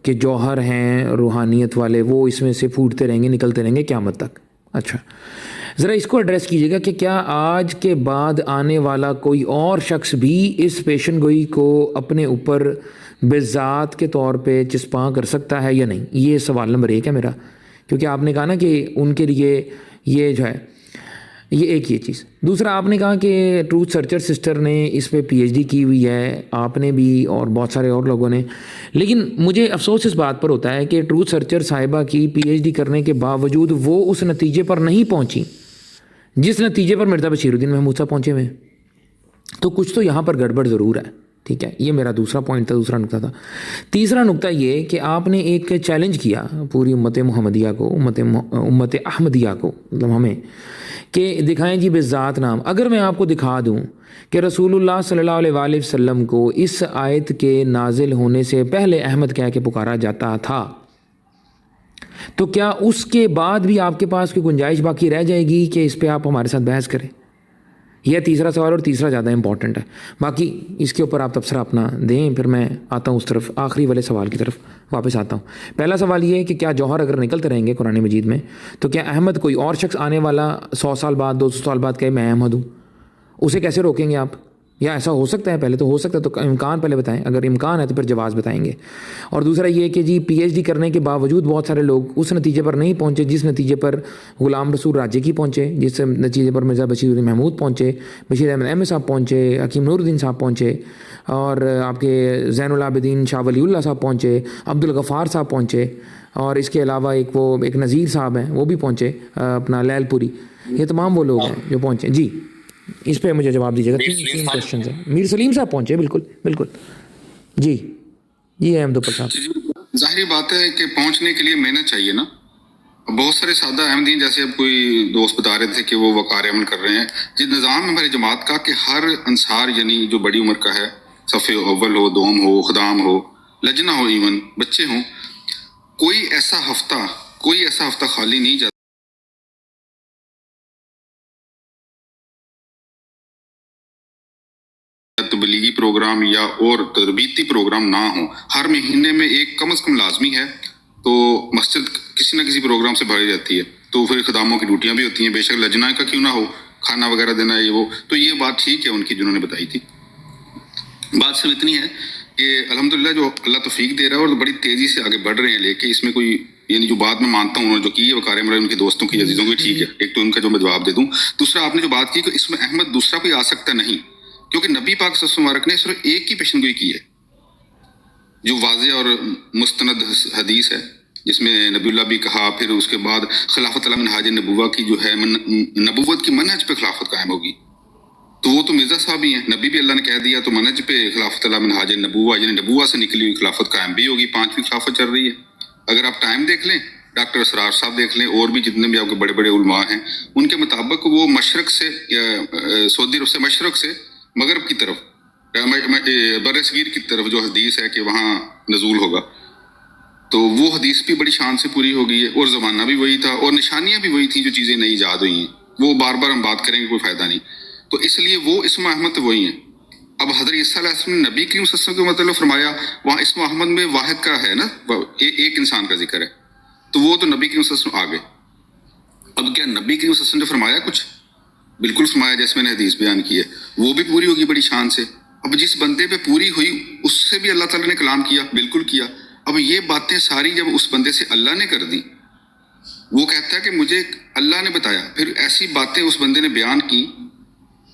کہ جوہر ہیں روحانیت والے، وہ اس میں سے پھوٹتے رہیں گے، نکلتے رہیں گے قیامت تک۔ اچھا، ذرا اس کو ایڈریس کیجیے گا کہ کیا آج کے بعد آنے والا کوئی اور شخص بھی اس پیشن گوئی کو اپنے اوپر بذات کے طور پہ چسپاں کر سکتا ہے یا نہیں؟ یہ سوال نمبر 1 ہے میرا۔ کیونکہ آپ نے کہا نا کہ ان کے لیے یہ جو ہے یہ ایک یہ چیز. دوسرا آپ نے کہا کہ ٹروتھ سرچر سسٹر نے اس پہ پی ایچ ڈی کی ہوئی ہے, آپ نے بھی اور بہت سارے اور لوگوں نے, لیکن مجھے افسوس اس بات پر ہوتا ہے کہ ٹروتھ سرچر صاحبہ کی پی ایچ ڈی کرنے کے باوجود وہ اس نتیجے پر نہیں پہنچی جس نتیجے پر مرزا بشیر الدین محمود صاحب پہنچے ہوئے. تو کچھ تو یہاں پر گڑبڑ ضرور ہے. ٹھیک ہے, یہ میرا دوسرا پوائنٹ تھا, دوسرا نقطہ تھا. تیسرا نقطہ یہ کہ آپ نے ایک چیلنج کیا پوری امت محمدیہ کو, امت احمدیہ کو, مطلب ہمیں, کہ دکھائیں جی بذات نام. اگر میں آپ کو دکھا دوں کہ رسول اللہ صلی اللہ علیہ وآلہ وسلم کو اس آیت کے نازل ہونے سے پہلے احمد کہہ کے پکارا جاتا تھا, تو کیا اس کے بعد بھی آپ کے پاس کوئی گنجائش باقی رہ جائے گی کہ اس پہ آپ ہمارے ساتھ بحث کریں؟ یہ تیسرا سوال, اور تیسرا زیادہ امپورٹنٹ ہے. باقی اس کے اوپر آپ تبصرہ اپنا دیں, پھر میں آتا ہوں اس طرف, آخری والے سوال کی طرف واپس آتا ہوں. پہلا سوال یہ ہے کہ کیا جوہر اگر نکلتے رہیں گے قرآن مجید میں, تو کیا احمد کوئی اور شخص آنے والا 100 سال بعد 200 سال بعد کہے میں احمد ہوں, اسے کیسے روکیں گے آپ؟ یا ایسا ہو سکتا ہے؟ پہلے تو ہو سکتا ہے, تو امکان پہلے بتائیں, اگر امکان ہے تو پھر جواز بتائیں گے. اور دوسرا یہ کہ جی پی ایچ ڈی کرنے کے باوجود بہت سارے لوگ اس نتیجے پر نہیں پہنچے جس نتیجے پر غلام رسول راجے کی پہنچے, جس نتیجے پر مرزا بشیر الدین محمود پہنچے, بشیر احمد احمد صاحب پہنچے, حکیم نور الدین صاحب پہنچے, اور آپ کے زین العابدین شاہ ولی اللہ صاحب پہنچے, عبدالغفار صاحب پہنچے, اور اس کے علاوہ ایک نذیر صاحب ہیں وہ بھی پہنچے, اپنا لیل پوری. یہ تمام وہ لوگ ہیں جو پہنچے. جی اس پہ مجھے جواب دیجیے گا. تین کوشچنز ہیں. میر سلیم صاحب پہنچے, بالکل بالکل. جی جی احمد اوپر صاحب. ظاہری بات ہے کہ پہنچنے کے لیے محنت چاہیے نا. بہت سارے سادہ احمدین جیسے اب کوئی دوست بتا رہے تھے کہ وہ وقار عمل کر رہے ہیں. جس نظام ہے ہماری جماعت کا کہ ہر انصار یعنی جو بڑی عمر کا ہے, صف اول ہو, دوم ہو, خدام ہو, لجنہ ہو, ایون بچے ہوں, کوئی ایسا ہفتہ خالی نہیں جاتا تبلیغی پروگرام یا اور تربیتی پروگرام نہ ہو. ہر مہینے میں ایک کم از کم لازمی ہے, تو مسجد کسی نہ کسی پروگرام سے بھری جاتی ہے. تو پھر خداموں کی ڈیوٹیاں بھی ہوتی ہیں, بے شک لجنہ کا کیوں نہ ہو, کھانا وغیرہ دینا یہ وہ. تو یہ بات ٹھیک ہے ان کی جنہوں نے بتائی تھی. بات صرف اتنی ہے کہ الحمدللہ جو اللہ توفیق دے رہا ہے اور بڑی تیزی سے آگے بڑھ رہے ہیں لے کے, اس میں کوئی یعنی جو بات میں مانتا ہوں انہوں نے جو کی ہے وقار عمل ان کے دوستوں کی عزیزوں کی, ٹھیک ہے, ایک تو ان کا جو میں جواب دے دوں. دوسرا آپ نے جو بات کی کہ اس میں احمد دوسرا کوئی آ سکتا نہیں, کیونکہ نبی پاک صلی اللہ علیہ وسلم نے صرف ایک کی پیشن گوئی کی ہے جو واضح اور مستند حدیث ہے, جس میں نبی اللہ بھی کہا. پھر اس کے بعد خلافت علی منہاج نبوہ کی جو ہے نبوت کی منہج پہ خلافت قائم ہوگی, تو وہ تو مرزا صاحب ہی ہیں. نبی بھی اللہ نے کہہ دیا, تو منہج پہ خلافت علی منہاج نبوہ یعنی نبوہ سے نکلی ہوئی خلافت قائم بھی ہوگی. 5ویں خلافت چل رہی ہے. اگر آپ ٹائم دیکھ لیں, ڈاکٹر اسرار صاحب دیکھ لیں, اور بھی جتنے بھی آپ کے بڑے بڑے علماء ہیں, ان کے مطابق وہ مشرق سے یا سعودی عرب سے مشرق سے مغرب کی طرف, بر صغیر کی طرف جو حدیث ہے کہ وہاں نزول ہوگا, تو وہ حدیث بھی بڑی شان سے پوری ہو گئی ہے, اور زمانہ بھی وہی تھا, اور نشانیاں بھی وہی تھیں جو چیزیں نئی ایجاد ہوئی ہیں. وہ بار بار ہم بات کریں گے, کوئی فائدہ نہیں. تو اس لیے وہ اسم احمد وہی ہیں. اب حضرت عیسیٰ علیہ السلام نے نبی کریم صلی اللہ علیہ وسلم کو مطلب فرمایا, وہاں اسم احمد میں واحد کا ہے نا, ایک انسان کا ذکر ہے, تو وہ تو نبی کریم صلی اللہ علیہ وسلم آ گئے. اب کیا نبی کریم صلی اللہ علیہ وسلم نے فرمایا کچھ؟ بالکل فرمایا, جیسے میں نے حدیث بیان کی ہے, وہ بھی پوری ہوگی بڑی شان سے. اب جس بندے پہ پوری ہوئی اس سے بھی اللہ تعالیٰ نے کلام کیا, بالکل کیا. اب یہ باتیں ساری جب اس بندے سے اللہ نے کر دی, وہ کہتا ہے کہ مجھے اللہ نے بتایا, پھر ایسی باتیں اس بندے نے بیان کی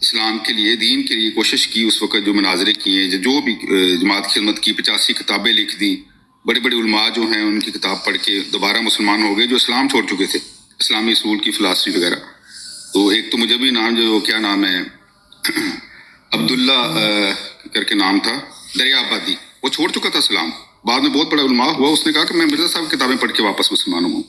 اسلام کے لیے, دین کے لیے کوشش کی, اس وقت جو مناظرے کیے, جو بھی جماعت کی خدمت کی, 85 کتابیں لکھ دی, بڑے بڑے علماء جو ہیں ان کی کتاب پڑھ کے دوبارہ مسلمان ہو گئے جو اسلام چھوڑ چکے تھے, اسلامی اصول کی فلاسفی وغیرہ. تو ایک تو مجھے بھی نام جو کیا نام ہے عبداللہ کر کے نام تھا, دریا آبادی, وہ چھوڑ چکا تھا اسلام, بعد میں بہت بڑا علماء ہوا, اس نے کہا کہ میں مرزا صاحب کی کتابیں پڑھ کے واپس مسلمان ہوں.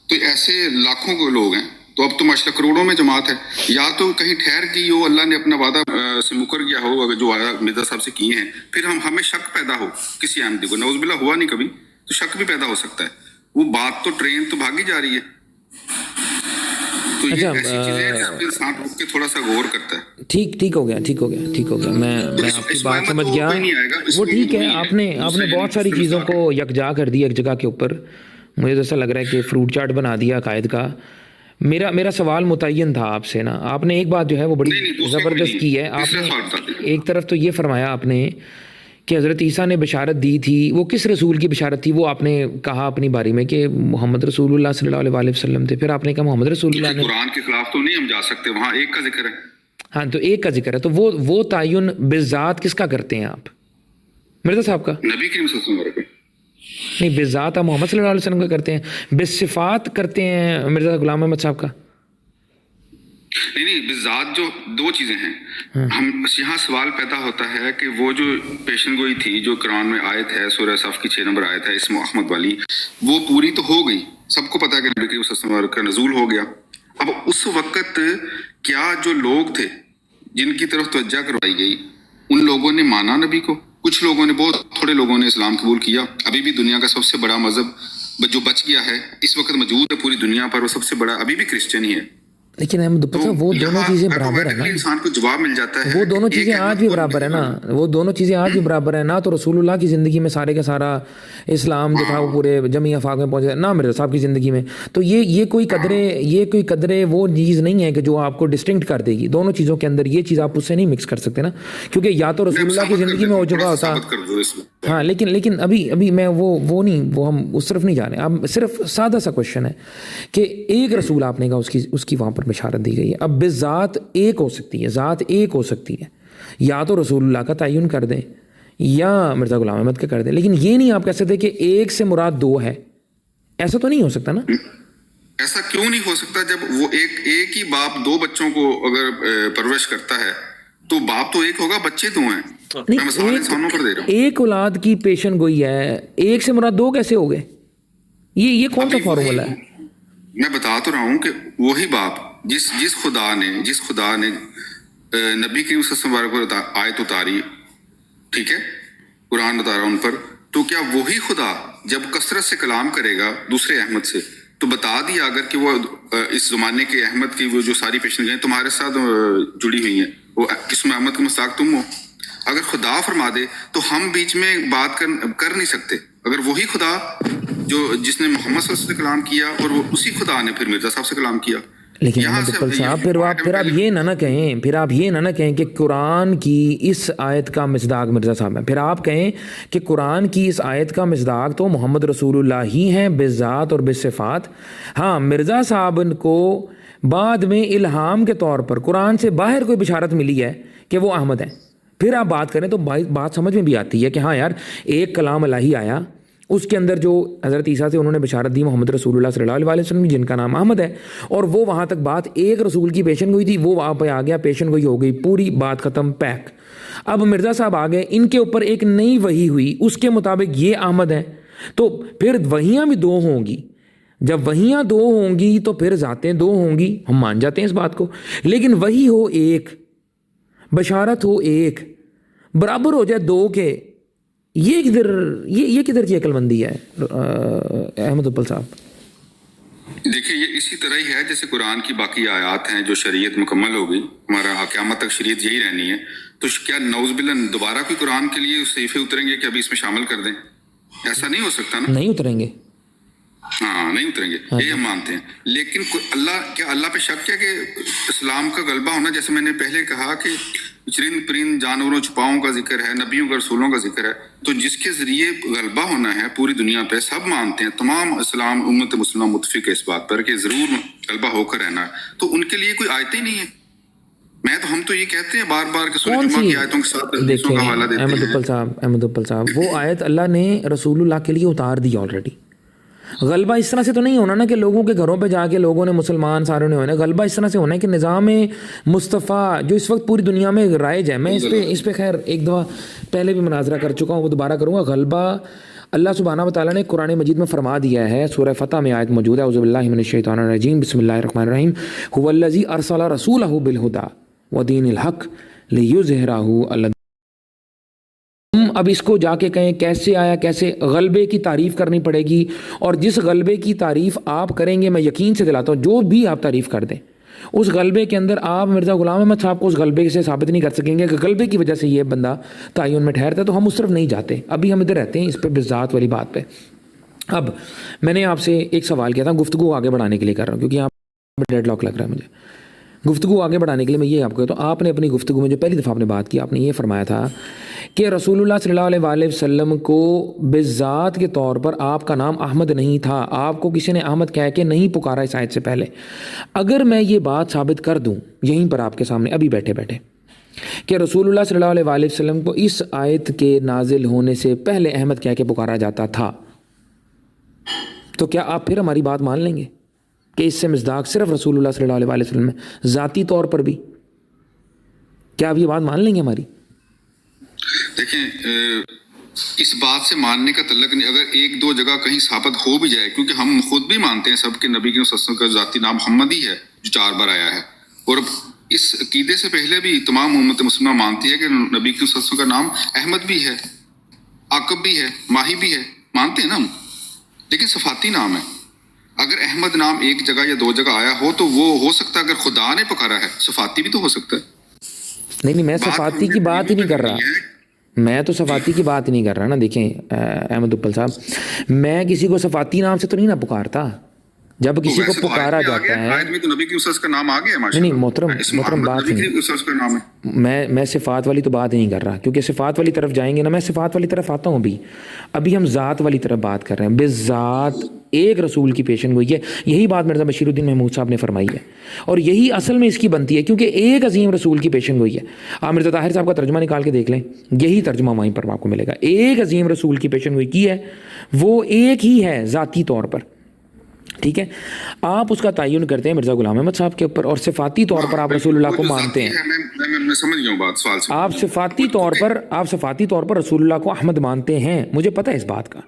تو ایسے لاکھوں کو لوگ ہیں. تو اب تو ماشاءاللہ کروڑوں میں جماعت ہے. یا تو کہیں ٹھہر گئی ہو, اللہ نے اپنا وعدہ سے مکر گیا ہو, اگر جو آیا مرزا صاحب سے کیے ہیں, پھر ہمیں شک پیدا ہو کسی احمدی کو, نعوذ باللہ ہوا نہیں کبھی, تو شک بھی پیدا ہو سکتا ہے. وہ بات تو ٹرین تو بھاگی جا رہی ہے. تو یہ ایسی چیزیں ہیں کہ انسان رک کے تھوڑا سا غور کرتا ہے. ٹھیک ہو گیا. میں آپ کی بات سمجھ گیا. وہ ٹھیک ہے, آپ نے بہت ساری چیزوں کو یکجا کر دی ایک جگہ کے اوپر. مجھے تو ایسا لگ رہا ہے کہ فروٹ چاٹ بنا دیا عقائد کا. میرا سوال متعین تھا آپ سے نا. آپ نے ایک بات جو ہے وہ بڑی زبردست کی ہے. آپ نے ایک طرف تو یہ فرمایا آپ نے کہ حضرت عیسیٰ نے بشارت دی تھی، وہ کس رسول کی بشارت تھی؟ وہ آپ نے کہا اپنی باری میں کہ محمد رسول اللہ صلی اللہ علیہ وسلم تھے، پھر آپ نے کہا محمد رسول اللہ نے، قرآن کے خلاف تو نہیں ہم جا سکتے، وہاں ایک کا ذکر ہے. ہاں تو ایک کا ذکر ہے، تو وہ تعین بالذات کس کا کرتے ہیں آپ؟ مرزا صاحب کا؟ نبی کریم صلی اللہ علیہ وسلم. نہیں، بالذات آپ محمد صلی اللہ علیہ وسلم کا کرتے ہیں، بالصفات کرتے ہیں مرزا غلام احمد صاحب کا؟ نہیں بالذات جو دو چیزیں ہیں. ہم یہاں سوال پیدا ہوتا ہے کہ وہ جو پیشن گوئی تھی جو قرآن میں آیت ہے سورہ صف کی 6 نمبر آیت ہے اسم احمد والی، وہ پوری تو ہو گئی، سب کو پتا ہے کہ نبی کریم صلی اللہ علیہ وسلم کا نزول ہو گیا. اب اس وقت کیا جو لوگ تھے جن کی طرف توجہ کروائی گئی ان لوگوں نے مانا نبی کو؟ کچھ لوگوں نے، بہت تھوڑے لوگوں نے اسلام قبول کیا. ابھی بھی دنیا کا سب سے بڑا مذہب جو بچ گیا ہے اس وقت موجود ہے پوری دنیا پر، وہ سب سے بڑا ابھی بھی کرسچن ہی ہے. لیکن احمد صاحب وہ دونوں چیزیں برابر ہیں نا، انسان کو جواب مل جاتا ہے. وہ دونوں چیزیں آج بھی برابر ہے نا، وہ دونوں چیزیں آج بھی برابر ہیں نا. تو رسول اللہ کی زندگی میں سارے کا سارا اسلام جو تھا وہ پورے جمی افاق میں پہنچا نہ مرزا صاحب کی زندگی میں. تو یہ کوئی قدرے وہ چیز نہیں ہے کہ جو آپ کو ڈسٹنکٹ کر دے گی. دونوں چیزوں کے اندر یہ چیز آپ اس سے نہیں مکس کر سکتے نا، کیونکہ یا تو رسول اللہ کی زندگی میں ہو چکا ہوتا. ہاں لیکن ابھی میں وہ نہیں، وہ ہم اس طرف نہیں جا رہے. اب صرف سادہ سا کوشچن ہے کہ ایک رسول آپ نے کہا اس کی وہاں پر بشارت دی گئی ہے. اب بذات ایک ہو سکتی ہے، ذات ایک ہو سکتی ہے، یا تو رسول اللہ کا تعین کر دیں یا مرزا غلام احمد کا کر دیں، لیکن یہ نہیں آپ کہہ سکتے کہ ایک سے مراد دو ہے. ایسا تو نہیں ہو سکتا نا. ایسا کیوں نہیں ہو سکتا؟ جب وہ ایک ہی باپ دو بچوں کو اگر پرورش کرتا ہے تو باپ تو ایک ہوگا، بچے دو ہیں. میں مثال انسانوں پر دے رہا ہوں. ایک اولاد کی پیشن گوئی ہے، ایک سے مراد دو کیسے ہو گئے؟ یہ کون سا فارمولا ہے؟ میں بتا تو رہا ہوں کہ وہی باپ جس خدا نے نبی کریم صلی اللہ علیہ وسلم پر آیت اتاری، ٹھیک ہے، قرآن اتارا ان پر، تو کیا وہی خدا جب کثرت سے کلام کرے گا دوسرے احمد سے تو بتا دیا اگر کہ وہ اس زمانے کے احمد کی وہ جو ساری پیشن گوئیاں تمہارے ساتھ جڑی ہوئی ہیں، وہ اسم احمد کے مستحق تم ہو. اگر خدا فرما دے تو ہم بیچ میں بات کر نہیں سکتے. اگر وہی خدا جس نے محمد صلی اللہ علیہ وسلم سے کلام کیا اور وہ اسی خدا نے پھر مرزا صاحب سے کلام کیا. لیکن احمد صاحب پھر آپ یہ نہ کہیں کہ قرآن کی اس آیت کا مصداق مرزا صاحب ہے. پھر آپ کہیں کہ قرآن کی اس آیت کا مصداق تو محمد رسول اللہ ہی ہیں بالذات اور بالصفات. ہاں مرزا صاحب کو بعد میں الہام کے طور پر قرآن سے باہر کوئی بشارت ملی ہے کہ وہ احمد ہیں. پھر آپ بات کریں تو بات سمجھ میں بھی آتی ہے کہ ہاں یار ایک کلام الہی آیا، اس کے اندر جو حضرت عیسیٰ سے انہوں نے بشارت دی محمد رسول اللہ صلی اللہ علیہ وسلم جن کا نام احمد ہے، اور وہ وہاں تک بات ایک رسول کی پیشن گوئی تھی، وہ وہاں پہ آ گیا، پیشن گوئی ہو گئی، پوری بات ختم، پیک. اب مرزا صاحب آ گئے، ان کے اوپر ایک نئی وحی ہوئی، اس کے مطابق یہ احمد ہیں، تو پھر وحیاں بھی دو ہوں گی. جب وحیاں دو ہوں گی تو پھر ذاتیں دو ہوں گی، ہم مان جاتے ہیں اس بات کو. لیکن وحی ہو ایک، بشارت ہو ایک، برابر ہو جائے دو کے، یہ کدھر کی عقل مندی ہے احمد ابل صاحب؟ دیکھیے یہ اسی طرح ہی ہے جیسے قرآن کی باقی آیات ہیں جو شریعت مکمل ہو گئی، ہمارا قیامت تک شریعت یہی رہنی ہے. تو کیا نعوذ باللہ دوبارہ کوئی قرآن کے لیے صحیفے اتریں گے کہ ابھی اس میں شامل کر دیں؟ ایسا نہیں ہو سکتا نا. نہیں اتریں گے. ہاں نہیں اتریں گے، یہ ہم مانتے ہیں. لیکن اللہ پہ شک ہے کہ اسلام کا غلبہ ہونا، جیسے میں نے پہلے کہا کہ چرند پرند جانوروں چھپاؤں کا ذکر ہے، نبیوں کا رسولوں کا ذکر ہے، تو جس کے ذریعے غلبہ ہونا ہے پوری دنیا پہ سب مانتے ہیں، تمام اسلام امت مسلمہ متفق ہے اس بات پر کہ ضرور غلبہ ہو کر رہنا ہے. تو ان کے لیے کوئی آیتیں نہیں ہیں. ہم تو یہ کہتے ہیں بار بار کہ سورہ جمعہ کی آیتوں کے ساتھ حدیثوں کا حوالہ دیتے ہیں. احمد ابل صاحب وہ آیت اللہ نے رسول اللہ کے لیے اتار دی آلریڈی. غلبہ اس طرح سے تو نہیں ہونا نا کہ لوگوں کے گھروں پہ جا کے لوگوں نے مسلمان سارے نے ہونا. غلبہ اس طرح سے ہونا ہے کہ نظام مصطفیٰ جو اس وقت پوری دنیا میں رائج ہے، میں اس پہ خیر ایک دفعہ پہلے بھی مناظرہ کر چکا ہوں، وہ دوبارہ کروں گا. غلبہ اللہ سبحانہ و تعالیٰ نے قرآن مجید میں فرما دیا ہے، سورہ فتح میں آیت موجود ہے، اعوذ باللہ من الشیطان الرجیم، بسم اللہ الرحمن الرحیم، هو الذی ارسل رسولہ بالہدی ودین الحق لیظہرہ علی. ہم اب اس کو جا کے کہیں کیسے آیا، کیسے غلبے کی تعریف کرنی پڑے گی، اور جس غلبے کی تعریف آپ کریں گے میں یقین سے دلاتا ہوں جو بھی آپ تعریف کر دیں اس غلبے کے اندر آپ مرزا غلام احمد صاحب کو اس غلبے سے ثابت نہیں کر سکیں گے کہ غلبے کی وجہ سے یہ بندہ تعین میں ٹھہرتا ہے. تو ہم اس طرف نہیں جاتے، ابھی ہم ادھر رہتے ہیں اس پہ بالذات والی بات پہ. اب میں نے آپ سے ایک سوال کیا تھا، گفتگو آگے بڑھانے کے لیے کر رہا ہوں کیونکہ یہاں ڈیڈ لاک لگ رہا ہے مجھے. گفتگو آگے بڑھانے کے لیے میں یہ آپ کو کہتا ہوں، آپ نے اپنی گفتگو میں جو پہلی دفعہ آپ نے بات کی، آپ نے یہ فرمایا تھا کہ رسول اللہ صلی اللہ علیہ وآلہ وسلم کو بذات کے طور پر آپ کا نام احمد نہیں تھا، آپ کو کسی نے احمد کہہ کے نہیں پکارا اس آیت سے پہلے۔ اگر میں یہ بات ثابت کر دوں یہیں پر آپ کے سامنے ابھی بیٹھے بیٹھے کہ رسول اللہ صلی اللہ علیہ وآلہ وسلم کو اس آیت کے نازل ہونے سے پہلے احمد کہہ کے پکارا جاتا تھا، تو کیا آپ پھر ہماری بات مان لیں گے کہ اس سے مصداق صرف رسول اللہ صلی اللہ علیہ وآلہ وسلم ہے، ذاتی طور پر بھی؟ کیا آپ یہ بات مان لیں گے ہماری؟ دیکھیں اس بات سے ماننے کا تعلق نہیں، اگر ایک دو جگہ کہیں ثابت ہو بھی جائے، کیونکہ ہم خود بھی مانتے ہیں سب کہ نبی کے وسلم کا ذاتی نام محمد ہی ہے جو 4 بار آیا ہے، اور اس عقیدے سے پہلے بھی تمام امت مسلمہ مانتی ہے کہ نبی کے وسلم کا نام احمد بھی ہے، عاقب بھی ہے، ماہی بھی ہے، مانتے ہیں نا ہم، لیکن صفاتی نام ہے۔ اگر احمد نام ایک جگہ یا 2 جگہ آیا ہو تو وہ ہو سکتا ہے، اگر خدا نے پکارا ہے، صفاتی بھی تو ہو سکتا ہے۔ نہیں میں صفاتی کی بات ہی نہیں کر رہا، میں تو صفاتی کی بات ہی نہیں کر رہا نا۔ دیکھیں احمد اپل صاحب، میں کسی کو صفاتی نام سے تو نہیں نا پکارتا، جب کسی کو پکارا جاتا ہے، آیت میں تو نبی کی وسلم کا نام آ گیا ہے ماشاءاللہ۔ نہیں محترم بات نبی کی وسلم کا نام ہے۔ میں صفات والی تو بات نہیں کر رہا، کیونکہ صفات والی طرف جائیں گے نا، میں صفات والی طرف آتا ہوں ابھی ہم ذات والی طرف بات کر رہے ہیں۔ بذات ایک رسول کی پیشن گوئی ہے، یہی بات مرزا بشیر الدین محمود صاحب نے فرمائی ہے، اور یہی اصل میں اس کی بنتی ہے، کیونکہ ایک عظیم رسول کی پیشن گوئی ہے۔ آپ مرزا طاہر صاحب کا ترجمہ نکال کے دیکھ لیں، یہی ترجمہ وہیں پر آپ کو ملے گا۔ ایک عظیم رسول کی پیشن گوئی کی ہے، وہ ایک ہی ہے ذاتی طور پر، ٹھیک ہے؟ آپ اس کا تعین کرتے ہیں مرزا غلام احمد صاحب کے اوپر، اور صفاتی طور پر آپ رسول اللہ کو مانتے ہیں۔ میں سمجھ گیا ہوں بات، سوال سے آپ صفاتی طور پر رسول اللہ کو احمد مانتے ہیں، مجھے پتہ ہے اس بات کا،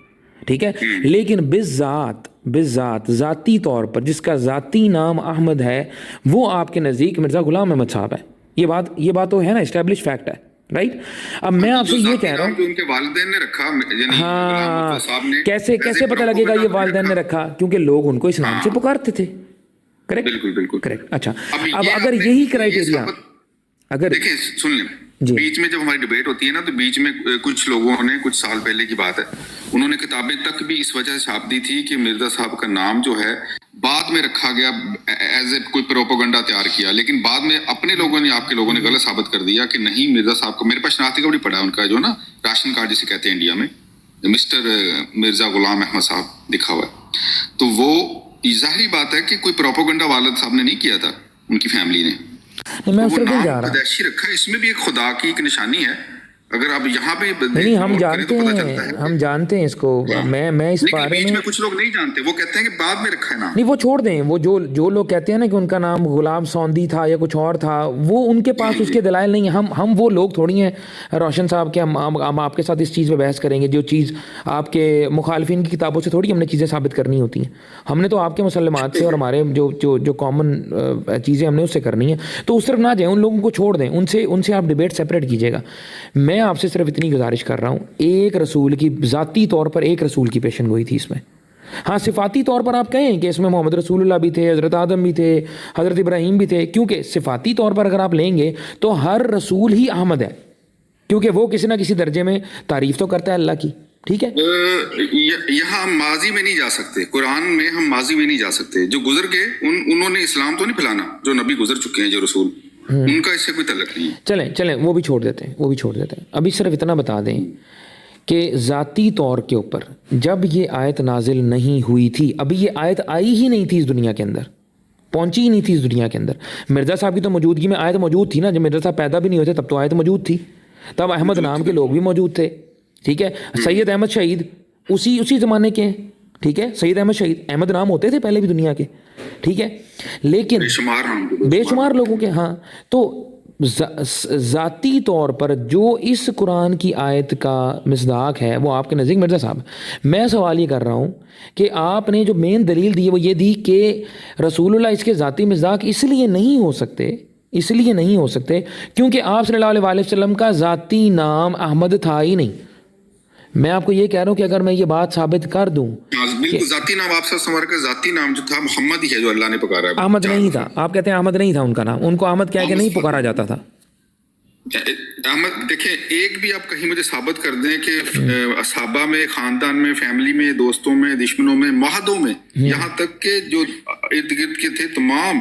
ٹھیک ہے؟ لیکن بذات ذاتی طور پر جس کا ذاتی نام احمد ہے، وہ آپ کے نزدیک مرزا غلام احمد صاحب ہے۔ یہ بات تو ہے نا، اسٹیبلش فیکٹ ہے، رائٹ؟ اب میں آپ سے یہ کہہ رہا ہوں، ان کے والدین نے رکھا، یعنی ہاں کیسے پتہ لگے گا یہ والدین نے رکھا؟ کیونکہ لوگ ان کو اس نام سے پکارتے تھے، کریکٹ؟ بالکل کریکٹ۔ اچھا اب اگر یہی کرائیٹیریا، اگر دیکھیں سن لیں، بیچ میں جب ہماری ڈیبیٹ ہوتی ہے نا، تو بیچ میں کچھ لوگوں نے، کچھ سال پہلے کی بات ہے، انہوں نے کتابیں تک بھی اس وجہ سے چھاپ دی تھی کہ مرزا صاحب کا نام جو ہے بعد میں رکھا گیا، ایز اے کوئی پروپیگنڈا تیار کیا، لیکن بعد میں اپنے لوگوں نے، آپ کے لوگوں نے غلط ثابت کر دیا کہ نہیں، مرزا صاحب کا، میرے پاس شناختی کارڈ بھی پڑا ہے ان کا، جو نا راشن کارڈ جسے کہتے ہیں انڈیا میں، مسٹر مرزا غلام احمد صاحب لکھا ہوا ہے، تو وہ ظاہری بات ہے کہ کوئی پروپیگنڈا والد صاحب نے نہیں کیا تھا، ان کی فیملی نے۔ میں اس طرف نہیں جا رہا، پیدائشی رکھا ہے، اس میں بھی ایک خدا کی ایک نشانی ہے، اگر آپ یہاں پہ نہیں ہم جانتے ہیں اس کو، میں اس بارے بیچ میں میں کچھ لوگ نہیں جانتے، وہ کہتے ہیں کہ بعد میں رکھا ہے نام۔ نہیں، وہ چھوڑ دیں، وہ جو لوگ کہتے ہیں نا کہ ان کا نام غلام سوندی تھا یا کچھ اور تھا، وہ ان کے پاس اس کے دلائل نہیں ہیں۔ ہم وہ لوگ تھوڑی ہیں روشن صاحب کے، ہم آپ کے ساتھ اس چیز پہ بحث کریں گے، جو چیز آپ کے مخالفین کی کتابوں سے تھوڑی ہم نے چیزیں ثابت کرنی ہوتی ہیں، ہم نے تو آپ کے مسلمات سے اور ہمارے جو کامن چیزیں ہم نے اس سے کرنی ہیں، تو اس طرف نہ جائیں، ان لوگوں کو چھوڑ دیں، ان سے آپ ڈیبیٹ سیپریٹ کیجیے گا۔ میں آپ سے صرف اتنی گزارش کر رہا ہوں، ایک رسول کی، ذاتی طور پر ایک رسول کی پیشن گوئی تھی اس میں۔ ہاں صفاتی طور پر آپ کہیں کہ اس میں محمد رسول اللہ بھی تھے، حضرت آدم بھی تھے، حضرت ابراہیم بھی تھے، کیونکہ صفاتی طور پر اگر آپ لیں گے تو ہر رسول ہی احمد ہے، کیونکہ وہ کسی نہ کسی درجے میں تعریف تو کرتا ہے اللہ کی، ٹھیک ہے؟ یہاں ہم ماضی میں نہیں جا سکتے، قرآن میں ہم ماضی میں نہیں جا سکتے، جو گزر گئے انہوں نے اسلام تو نہیں پھیلانا، جو نبی گزر چکے ہیں، جو رسول، ان کا اس سے کوئی تعلق نہیں ہے۔ چلیں وہ بھی چھوڑ دیتے ہیں، ابھی صرف اتنا بتا دیں کہ ذاتی طور کے اوپر جب یہ آیت نازل نہیں ہوئی تھی، ابھی یہ آیت آئی ہی نہیں تھی اس دنیا کے اندر، پہنچی ہی نہیں تھی اس دنیا کے اندر، مرزا صاحب کی تو موجودگی میں آیت موجود تھی نا، جب مرزا صاحب پیدا بھی نہیں ہوتے تب تو آیت موجود تھی، تب احمد نام کے لوگ بھی موجود تھے، ٹھیک ہے؟ سید احمد شہید اسی زمانے کے ہیں، ٹھیک ہے؟ سید احمد شہید، احمد نام ہوتے تھے پہلے بھی دنیا کے، ٹھیک ہے؟ لیکن بے شمار لوگوں کے، ہاں، تو ذاتی طور پر جو اس قرآن کی آیت کا مصداق ہے وہ آپ کے نزدیک مرزا صاحب۔ میں سوال یہ کر رہا ہوں کہ آپ نے جو مین دلیل دی ہے وہ یہ دی کہ رسول اللہ اس کے ذاتی مصداق اس لیے نہیں ہو سکتے کیونکہ آپ صلی اللہ علیہ وسلم کا ذاتی نام احمد تھا ہی نہیں۔ میں آپ کو یہ کہہ رہا ہوں کہ اگر میں یہ بات ثابت کر دوں، بالکل ذاتی نام آپ کا ذاتی نام جو تھا محمد ہی ہے، جو اللہ نے پکارا ہے، احمد نہیں تھا۔ آپ کہتے ہیں احمد نہیں تھا ان کا نام، ان کو احمد کہہ کے نہیں پکارا جاتا تھا۔ احمد دیکھیں، ایک بھی آپ کہیں مجھے ثابت کر دیں کہ صحابہ میں، خاندان میں، فیملی میں، دوستوں میں، دشمنوں میں، معاہدوں میں، یہاں تک کہ جو ارد گرد کے تھے تمام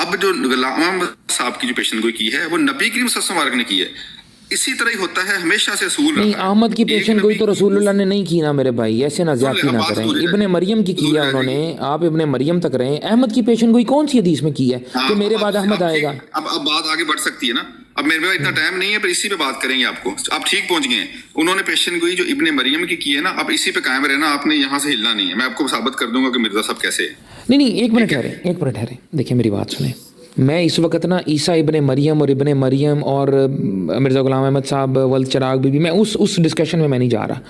اب جو غلام احمد صاحب کی جو پیشن گوئی کی ہے وہ نبی کریم صلی اللہ علیہ وسلم نے کی ہے. اسی طرح ہی ہوتا ہے, ہمیشہ سے اصول نہیں, رہا ہے. احمد کی ایک پیشن نبی گوئی تو رسول اللہ نے نہیں کی نا میرے بھائی, ایسے نہ زیادتی نہ کریں. ابن مریم کی کیا انہوں نے, آپ ابن مریم تک رہے. احمد کی پیشن گوئی کون سی حدیث میں کی ہے کہ میرے بعد احمد آئے گا؟ اب بات آگے بڑھ سکتی ہے نا. اب میرے پاس اتنا ٹائم نہیں ہے, پر اسی پہ بات کریں گے آپ کو. آپ ٹھیک پہنچ گئے ہیں. انہوں نے پیشن گوئی جو ابن مریم کی کی ہے نا, اب اسی پہ قائم رہنا, آپ نے یہاں سے ہلنا نہیں ہے. میں آپ کو ثابت کر دوں گا کہ مرزا صاحب کیسے ہے. نہیں, ایک منٹ ٹھہرے, دیکھیں میری بات سنیں. میں اس وقت نا عیسیٰ ابن مریم اور ابن مریم اور مرزا غلام احمد صاحب ولد چراغ بی بی, میں اس ڈسکشن میں نہیں جا رہا.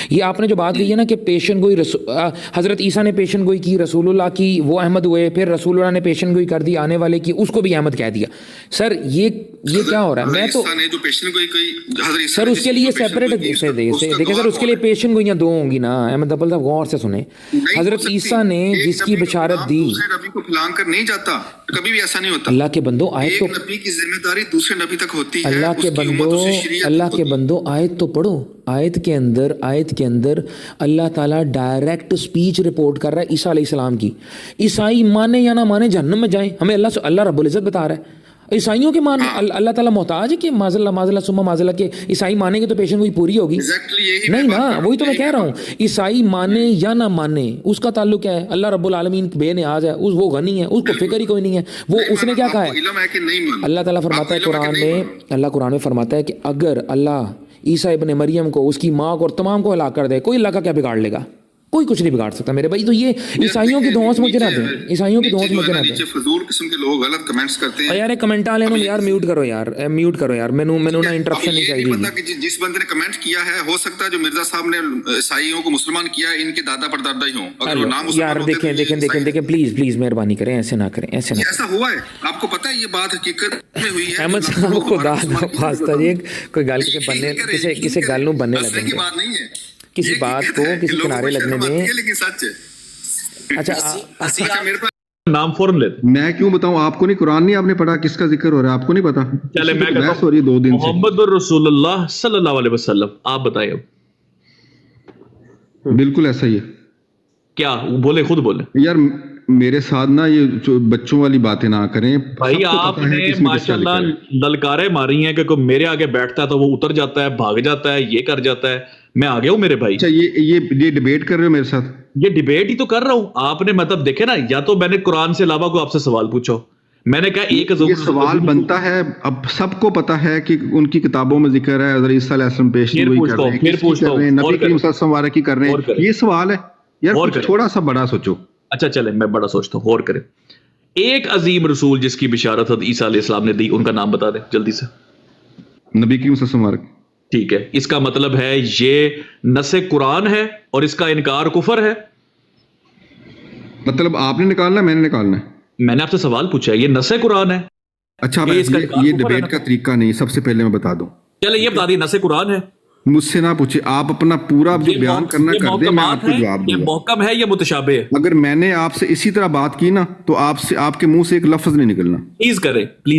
یہ آپ نے جو بات کہی ہے نا کہ پیشن گوئی حضرت عیسیٰ نے پیشن گوئی کی, رسول اللہ کی, وہ احمد ہوئے, پھر رسول اللہ نے پیشن گوئی کر دی آنے والے کی, اس کو بھی احمد کہہ دیا. سر یہ کیا ہو رہا ہے؟ میں تو سر اس کے لیے سیپریٹ دیکھیں سر, اس کے لیے پیشن گوئیاں دو ہوں گی نا. احمد ابل صاحب غور سے سنیں. حضرت عیسیٰ نے جس کی بشارت دی, نبی کو پھلان کر نہیں جاتا, کبھی بھی ایسا نہیں ہوتا. اللہ کے بندو آیت تو, نبی کی ذمہ داری دوسرے نبی تک ہوتی ہے. اللہ کے بندو آیت تو پڑھو. آیت کے اندر اللہ تعالیٰ ڈائریکٹ سپیچ رپورٹ کر رہا ہے عیسیٰ علیہ السلام کی. عیسائی مانے یا نہ مانے جہنم میں جائیں, ہمیں اللہ رب العزت بتا رہا ہے. عیسائیوں کے مان اللہ تعالیٰ محتاج ہے کہ معذلہ ثم معذلہ کے عیسائی مانیں گے تو پیشن گوئی پوری ہوگی؟ نہیں نا, وہی تو میں کہہ رہا ہوں. عیسائی مانے یا نہ مانے اس کا تعلق کیا ہے؟ اللہ رب العالمین بے نیاز ہے, وہ غنی ہے, اس کو فکر ہی کوئی نہیں ہے. وہ اس نے کیا کہا ہے؟ اللہ تعالیٰ فرماتا ہے قرآن میں فرماتا ہے کہ اگر اللہ عیسیٰ ابن مریم کو, اس کی ماں کو اور تمام کو ہلاک کر دے, کوئی اللہ کا کیا بگاڑ لے گا؟ کوئی کچھ نہیں بگاڑ سکتا میرے بھائی. تو یہ عیسائیوں کی دھونس مجھے نہ دیں, عیسائیوں کی دھونس مجھے نہ دیں. فضول قسم کے لوگ غلط کمنٹس کرتے ہیں. یار کمنٹ والے نوں یار میوٹ کرو یار, مینوں نا انٹرپشن نہیں چاہیے. پتہ کہ جس بندے نے کمنٹ کیا ہے, ہو سکتا ہے جو مرزا صاحب نے عیسائیوں کو مسلمان کیا ہے ان کے دادا پردادا ہی ہوں. اگر وہ نام یار دیکھیں پلیز مہربانی کریں, ایسے نہ کریں. ایسا ہوا ہے, آپ کو پتہ ہے یہ بات حقیقت میں ہوئی ہے. احمد صاحب کو خاصہ جی کوئی گل کے بننے کسی گل نوں بننے لگے, کی بات نہیں ہے, کسی بات کو کسی کنارے لگنے دیں. لیکن سچ ہے. اچھا میرے پاس نام فوراً لیتے. میں کیوں بتاؤں آپ کو؟ نہیں قرآن نہیں آپ نے پڑھا, کس کا ذکر ہو رہا ہے آپ کو نہیں پتا؟ چلے میں کہتا ہوں 2 دن سے محمد رسول اللہ صلی اللہ علیہ وسلم, آپ بتائیں. بالکل ایسا ہی ہے. کیا بولے؟ خود بولے یار. میرے ساتھ نا یہ جو بچوں والی باتیں نہ کریں بھائی. آپ نے ماشاءاللہ للکاریں ماری ہیں کہ کوئی میرے آگے بیٹھتا ہے تو وہ اتر جاتا ہے, بھاگ جاتا ہے, یہ کر جاتا ہے. میں آ گیا ہوں میرے بھائی. اچھا یہ ڈیبیٹ کر رہے ہو میرے ساتھ؟ یہ ڈیبیٹ ہی تو کر رہا ہوں. آپ نے مطلب دیکھے نا, یا تو میں نے قرآن سے علاوہ کو آپ سے سوال پوچھو, میں نے کہا ایک یہ سوال بنتا ہے. اب سب کو پتا ہے کہ ان کی کتابوں میں ذکر ہے, حضرت عیسیٰ علیہ السلام پیشن گوئی کر رہے ہیں, نبی کریم صلی اللہ علیہ وسلم کی کر رہے ہیں. یہ سوال ہے یار, تھوڑا سا بڑا سوچو. اچھا چلے میں بڑا سوچتا ہوں, غور کریں. ایک عظیم رسول جس کی بشارت حضرت عیسیٰ علیہ السلام نے دی, ان کا نام بتا دیں جلدی سے. نبی کریم صلی اللہ علیہ وسلم. ٹھیک ہے, اس کا مطلب ہے یہ نص قرآن ہے اور اس کا انکار کفر ہے. مطلب آپ نے نکالنا ہے میں نے نکالنا ہے؟ میں نے آپ سے سوال پوچھا ہے, یہ نص قرآن ہے. اچھا یہ ڈیبیٹ کا طریقہ نہیں, سب سے پہلے میں بتا دوں. چلے یہ بتا دیے نص قرآن ہے. مجھ سے نہ پوچھے, آپ اپنا پورا جو بیان کرنا کر دیں, میں آپ کو جواب دوں گا. یہ محکم ہے یا متشابہ ہے؟ اگر میں نے آپ سے اسی طرح بات کی نا تو آپ کے منہ سے ایک لفظ نہیں نکلنا. پلیز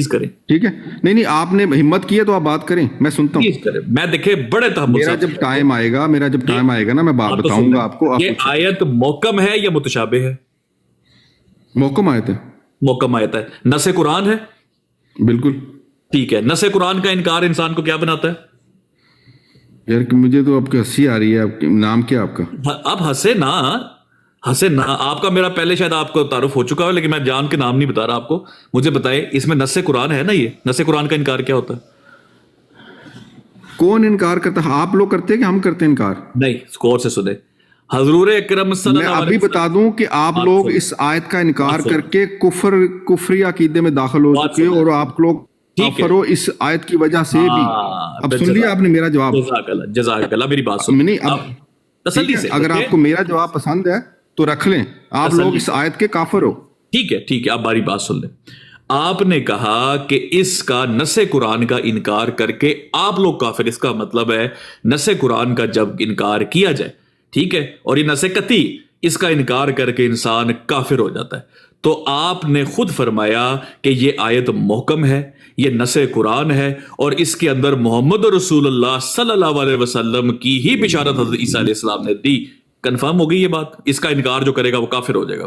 کریں. ٹھیک ہے, نہیں آپ نے ہمت کی ہے تو آپ بات کریں, میں سنتا ہوں. میں دیکھے بڑے تحمل. میرا جب ٹائم آئے گا نا میں بات بتاؤں گا آپ کو. یہ آیت محکم ہے یا متشابہ ہے؟ محکم آیت ہے. محکم آیت ہے. نص قرآن ہے؟ بالکل. ٹھیک ہے, نص قرآن کا انکار انسان کو کیا بناتا ہے؟ یار مجھے تو آپ کی ہنسی آ رہی ہے. نام کیا آپ کا؟ آپ ہنسے نا. آپ کا میرا پہلے شاید آپ کو تعارف ہو چکا ہے, لیکن میں جان کے نام نہیں بتا رہا آپ کو. مجھے بتائیں اس میں نص قرآن ہے نا, یہ نص قرآن کا انکار کیا ہوتا ہے؟ کون انکار کرتا ہے؟ آپ لوگ کرتے ہیں کہ ہم کرتے ہیں انکار؟ نہیں, غور سے سنیں. حضور اکرم صلی اللہ علیہ وسلم, میں ابھی بتا دوں کہ آپ لوگ اس آیت کا انکار کر کے کفری عقیدے میں داخل ہو چکے اور آپ لوگ کافر ہو اس آیت کی وجہ سے بھی. اب سن لیا آپ نے میرا جواب؟ جزاک اللہ. میری بات سن. تسلی سے, اگر آپ کو میرا جواب پسند ہے تو رکھ لیں, آپ لوگ اس آیت کے کافر ہو. ٹھیک ہے, آپ باری بات سن لیں. آپ نے کہا کہ اس کا نص قرآن کا انکار کر کے آپ لوگ کافر. اس کا مطلب ہے نص قرآن کا جب انکار کیا جائے, ٹھیک ہے, اور یہ نص قطعی, اس کا انکار کر کے انسان کافر ہو جاتا ہے. تو آپ نے خود فرمایا کہ یہ آیت محکم ہے, یہ نص قرآن ہے, اور اس کے اندر محمد رسول اللہ صلی اللہ علیہ وسلم کی ہی بشارت حضرت عیسیٰ علیہ السلام نے دی. کنفرم ہو گئی یہ بات. اس کا انکار جو کرے گا وہ کافر ہو جائے گا.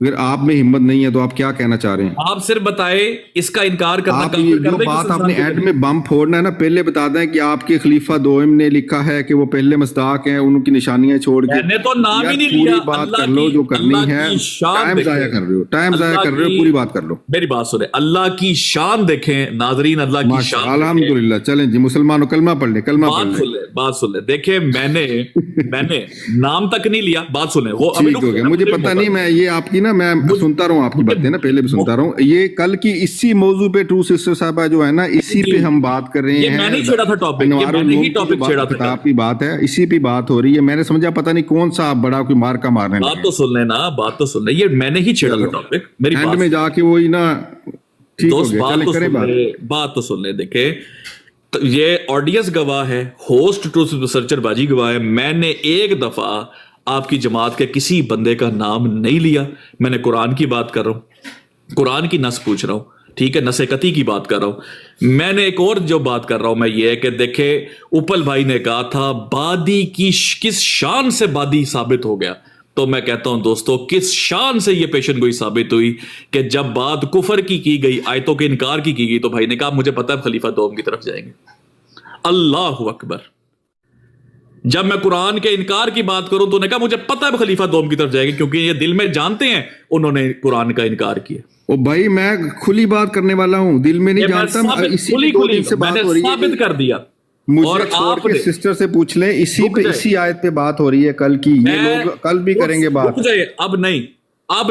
اگر آپ میں ہمت نہیں ہے تو آپ کیا کہنا چاہ رہے ہیں؟ آپ صرف بتائیں اس کا انکار کرنا آپ کافر یہ کر جو دیں بات کس آپ نے انسان اینڈ کو؟ میں بم پھوڑنا ہے نا، پہلے بتا دیں کہ آپ کے خلیفہ دوئم نے لکھا ہے کہ وہ پہلے مصداق ہیں، ان کی نشانیاں چھوڑ کے. میں نے تو نام ہی یار نہیں پوری لیا. بات اللہ کر لو جو کرنی اللہ ہے. کی شان ٹائم ضائع دیکھیں. کر رہے ہو، ٹائم ضائع اللہ کر رہے ہو، کی- پوری بات کر لو. میری بات سنیں، اللہ کی شان دیکھیں ناظرین، اللہ کی ماشاء شان اللہ، دیکھیں. الحمدللہ. چلیں جی مسلمانوں کلمہ پڑھ لیں، کلمہ پڑھ لیں. بات سن لیں دیکھیں میں نے نام تک نہیں لیا. بات سنیں وہ ابھی ٹھیک ہو گیا، مجھے پتہ نہیں، میں یہ آپ کی نا میں سنتا رہا ہوں آپ کی باتیں نا، پہلے بھی سنتا رہا ہوں. یہ کل کی اسی موضوع پہ ٹرو سسٹر صاحبہ جو ہے نا، اسی پہ ہم بات کر رہے ہیں. یہ میں نہیں چھیڑا تھا ٹاپک، یہ انوار میں نے ہی العلوم کی ٹاپک چھیڑا تھا. کتاب کی بات ہے، اسی پہ بات ہو رہی ہے. میں نے سمجھا پتہ نہیں کون سا آپ بڑا کوئی مار کا مارنے بات تو سن لیں نا، بات تو سن لیں. یہ میں نے ہی چھیڑا تھا ٹاپک. میری اینڈ بات میں جا کے وہی نا ٹھیک ہو دوست گیا. بات چلیں تو کریں سن لیں، بات تو سن لیں. دیکھیں یہ آڈینس گواہ ہے، ہوسٹ ٹروتھ ریسرچر باجی گواہ ہے. میں نے ایک دفعہ آپ کی جماعت کے کسی بندے کا نام نہیں لیا. میں نے قرآن کی بات کر رہا ہوں، قرآن کی نص پوچھ رہا ہوں، ٹھیک ہے، نص قطعی کی بات کر رہا ہوں. میں نے ایک اور جو بات کر رہا ہوں میں یہ ہے کہ دیکھیں اوپل بھائی نے کہا تھا بادی کی کس شان سے بادی ثابت ہو گیا. تو میں کہتا ہوں دوستو کس شان سے یہ پیشن گوئی ثابت ہوئی کہ جب بات کفر کی گئی، آیتوں کے انکار کی گئی، تو بھائی نے کہا مجھے پتا ہے خلیفہ دوم کی طرف جائیں گے. اللہ اکبر. جب میں قرآن کے انکار کی بات کروں تو نے کہا مجھے پتا ہے خلیفہ دوم کی طرف جائے گا، کیونکہ یہ دل میں جانتے ہیں انہوں نے قرآن کا انکار کیا. او بھائی میں کھلی بات کرنے والا ہوں، دل میں نہیں جانتا. اسی کھلی دو دن سے میں بات نے ہو رہی ہے. ثابت کر دیا. اور مجھے چھوڑ آپ کے نے سسٹر سے پوچھ لیں، اسی پہ اسی آیت پہ بات ہو رہی ہے کل کی. یہ لوگ کل بھی کریں گے بات. رک جائے، اب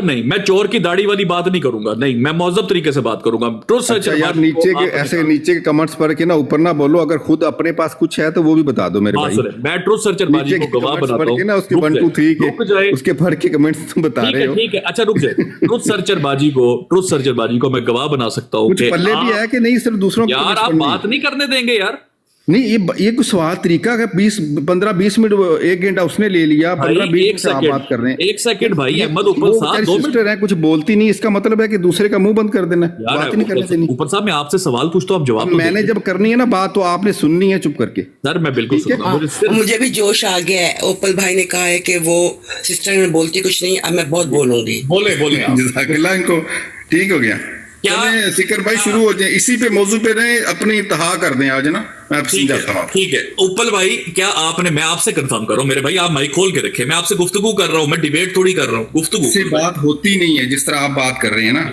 نہیں میں چور کی داڑھی والی بات نہیں کروں گا. نہیں، میں مہذب طریقے سے بات کروں گا. اچھا یار نیچے کے ایسے نیچے کے کمنٹس پڑھ کے نا اوپر نہ بولو. اگر خود اپنے پاس کچھ ہے تو وہ بھی بتا دو میرے بھائی. میں ٹروتھ سرچر باجی کو گواہ بناتا ہوں. اس کے 1 2 3 کے اس کے پڑھ کے کمنٹس تم بتا رہے ہو. ٹھیک ہے، اچھا رک جائے. ٹروتھ سرچر باجی کو میں گواہ بنا سکتا ہوں. کچھ پلے بھی ہے کہ نہیں صرف دوسروں کو. یار آپ بات نہیں کرنے دیں گے یار. نہیں یہ کچھ سوال طریقہ ہے. 15-20 منٹ 1 گھنٹہ اس نے لے لیا. 15-20 منٹ آپ بات کر رہے ہیں. 1 سیکنڈ بھائی. احمد اوپر صاحب 2 منٹ ہے، کچھ بولتی نہیں، اس کا مطلب ہے کہ دوسرے کا منہ بند کر دینا، بات نہیں کرنے دینی. اوپر صاحب میں آپ سے سوال پوچھتا ہوں، آپ جواب. میں نے جب کرنی ہے نا بات تو آپ نے سننی ہے چپ کر کے. سر میں بالکل سنوں گا. مجھے بھی جوش آ گیا ہے. اوپل بھائی نے کہا ہے کہ وہ سسٹر میں بولتی کچھ نہیں، اب میں بہت بولوں گی. بولے جزاک اللہ. ان کو ٹھیک ہو گیا. سکر بھائی شروع ہو جائیں، اسی پہ موضوع پہ رہیں، اپنی انتہا کر دیں آج نا. میں آپ سمجھاتا ہوں. ٹھیک ہے اوپل بھائی، کیا آپ نے، میں آپ سے کنفرم کر رہا ہوں میرے بھائی، آپ مائک کھول کے رکھیں. میں آپ سے گفتگو کر رہا ہوں، میں ڈیبیٹ تھوڑی کر رہا ہوں، گفتگو سے بات ہوتی نہیں ہے جس طرح آپ بات کر رہے ہیں نا.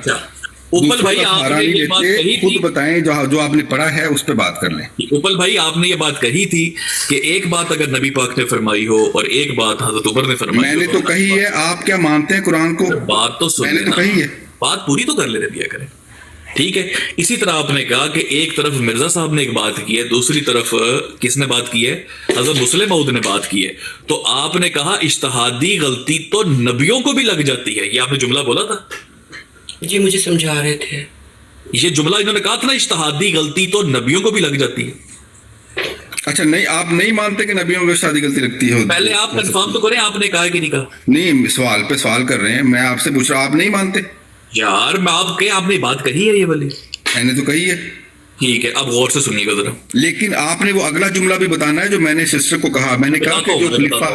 اوپل بھائی آپ نے یہ بات کہی تھی، خود بتائیں جو آپ نے پڑھا ہے اس پہ بات کر لیں. اوپل بھائی آپ نے یہ بات کہی تھی کہ ایک بات اگر نبی پاک نے فرمائی ہو اور ایک بات حضرت عمر نے فرمائی. میں نے تو کہی ہے، آپ کیا مانتے ہیں قرآن کو؟ بات تو میں نے تو کہی ہے، بات پوری تو کر لینے دیا کریں. ٹھیک ہے. اسی طرح آپ نے کہا کہ ایک طرف مرزا صاحب نے ایک بات کی ہے، دوسری طرف کس نے بات کی ہے؟ حضرت مسلم موعود نے بات کی ہے. تو آپ نے کہا اجتہادی غلطی تو نبیوں کو بھی لگ جاتی ہے. یہ آپ نے جملہ بولا تھا. جی مجھے سمجھا رہے تھے یہ جملہ انہوں نے کہا تھا نا، اجتہادی غلطی تو نبیوں کو بھی لگ جاتی ہے. اچھا نہیں، آپ نہیں مانتے کہ نبیوں کو اجتہادی غلطی لگتی ہے؟ پہلے آپ کنفرم تو کریں، آپ نے کہا کہ نہیں کہا. نہیں، سوال پہ سوال کر رہے ہیں، میں آپ سے پوچھ رہا ہوں، آپ نہیں مانتے؟ یار میں آپ نے بات کہی ہے یہ والی. میں نے تو کہی ہے. ٹھیک ہے، اب غور سے سنیے گا ذرا. لیکن آپ نے وہ اگلا جملہ بھی بتانا ہے جو میں نے سسٹر کو کہا. میں نے کہا کہ جو خلیفہ،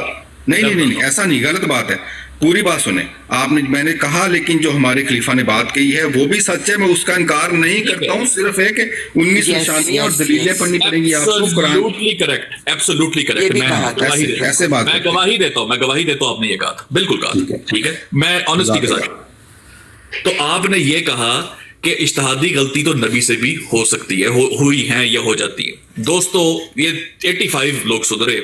نہیں ایسا نہیں، غلط بات ہے. پوری بات سنیں آپ نے. میں نے کہا لیکن جو ہمارے خلیفہ نے بات کہی ہے وہ بھی سچ ہے، میں اس کا انکار نہیں کرتا ہوں. صرف ہے کہ 19 نشانیاں اور دلیلیں پڑھنی پڑیں گی آپ کو. Absolutely correct, absolutely correct. ایسے بات میں گواہی دیتا ہوں، آپ نے یہ کہا تھا، بالکل کہا. ٹھیک ہے، میں آنےسٹی کے ساتھ. تو آپ نے یہ کہا کہ اجتہادی غلطی تو نبی سے بھی ہو سکتی ہے، ہوئی ہے یا ہو جاتی ہے. دوستو یہ 85 لوگ سدھرے.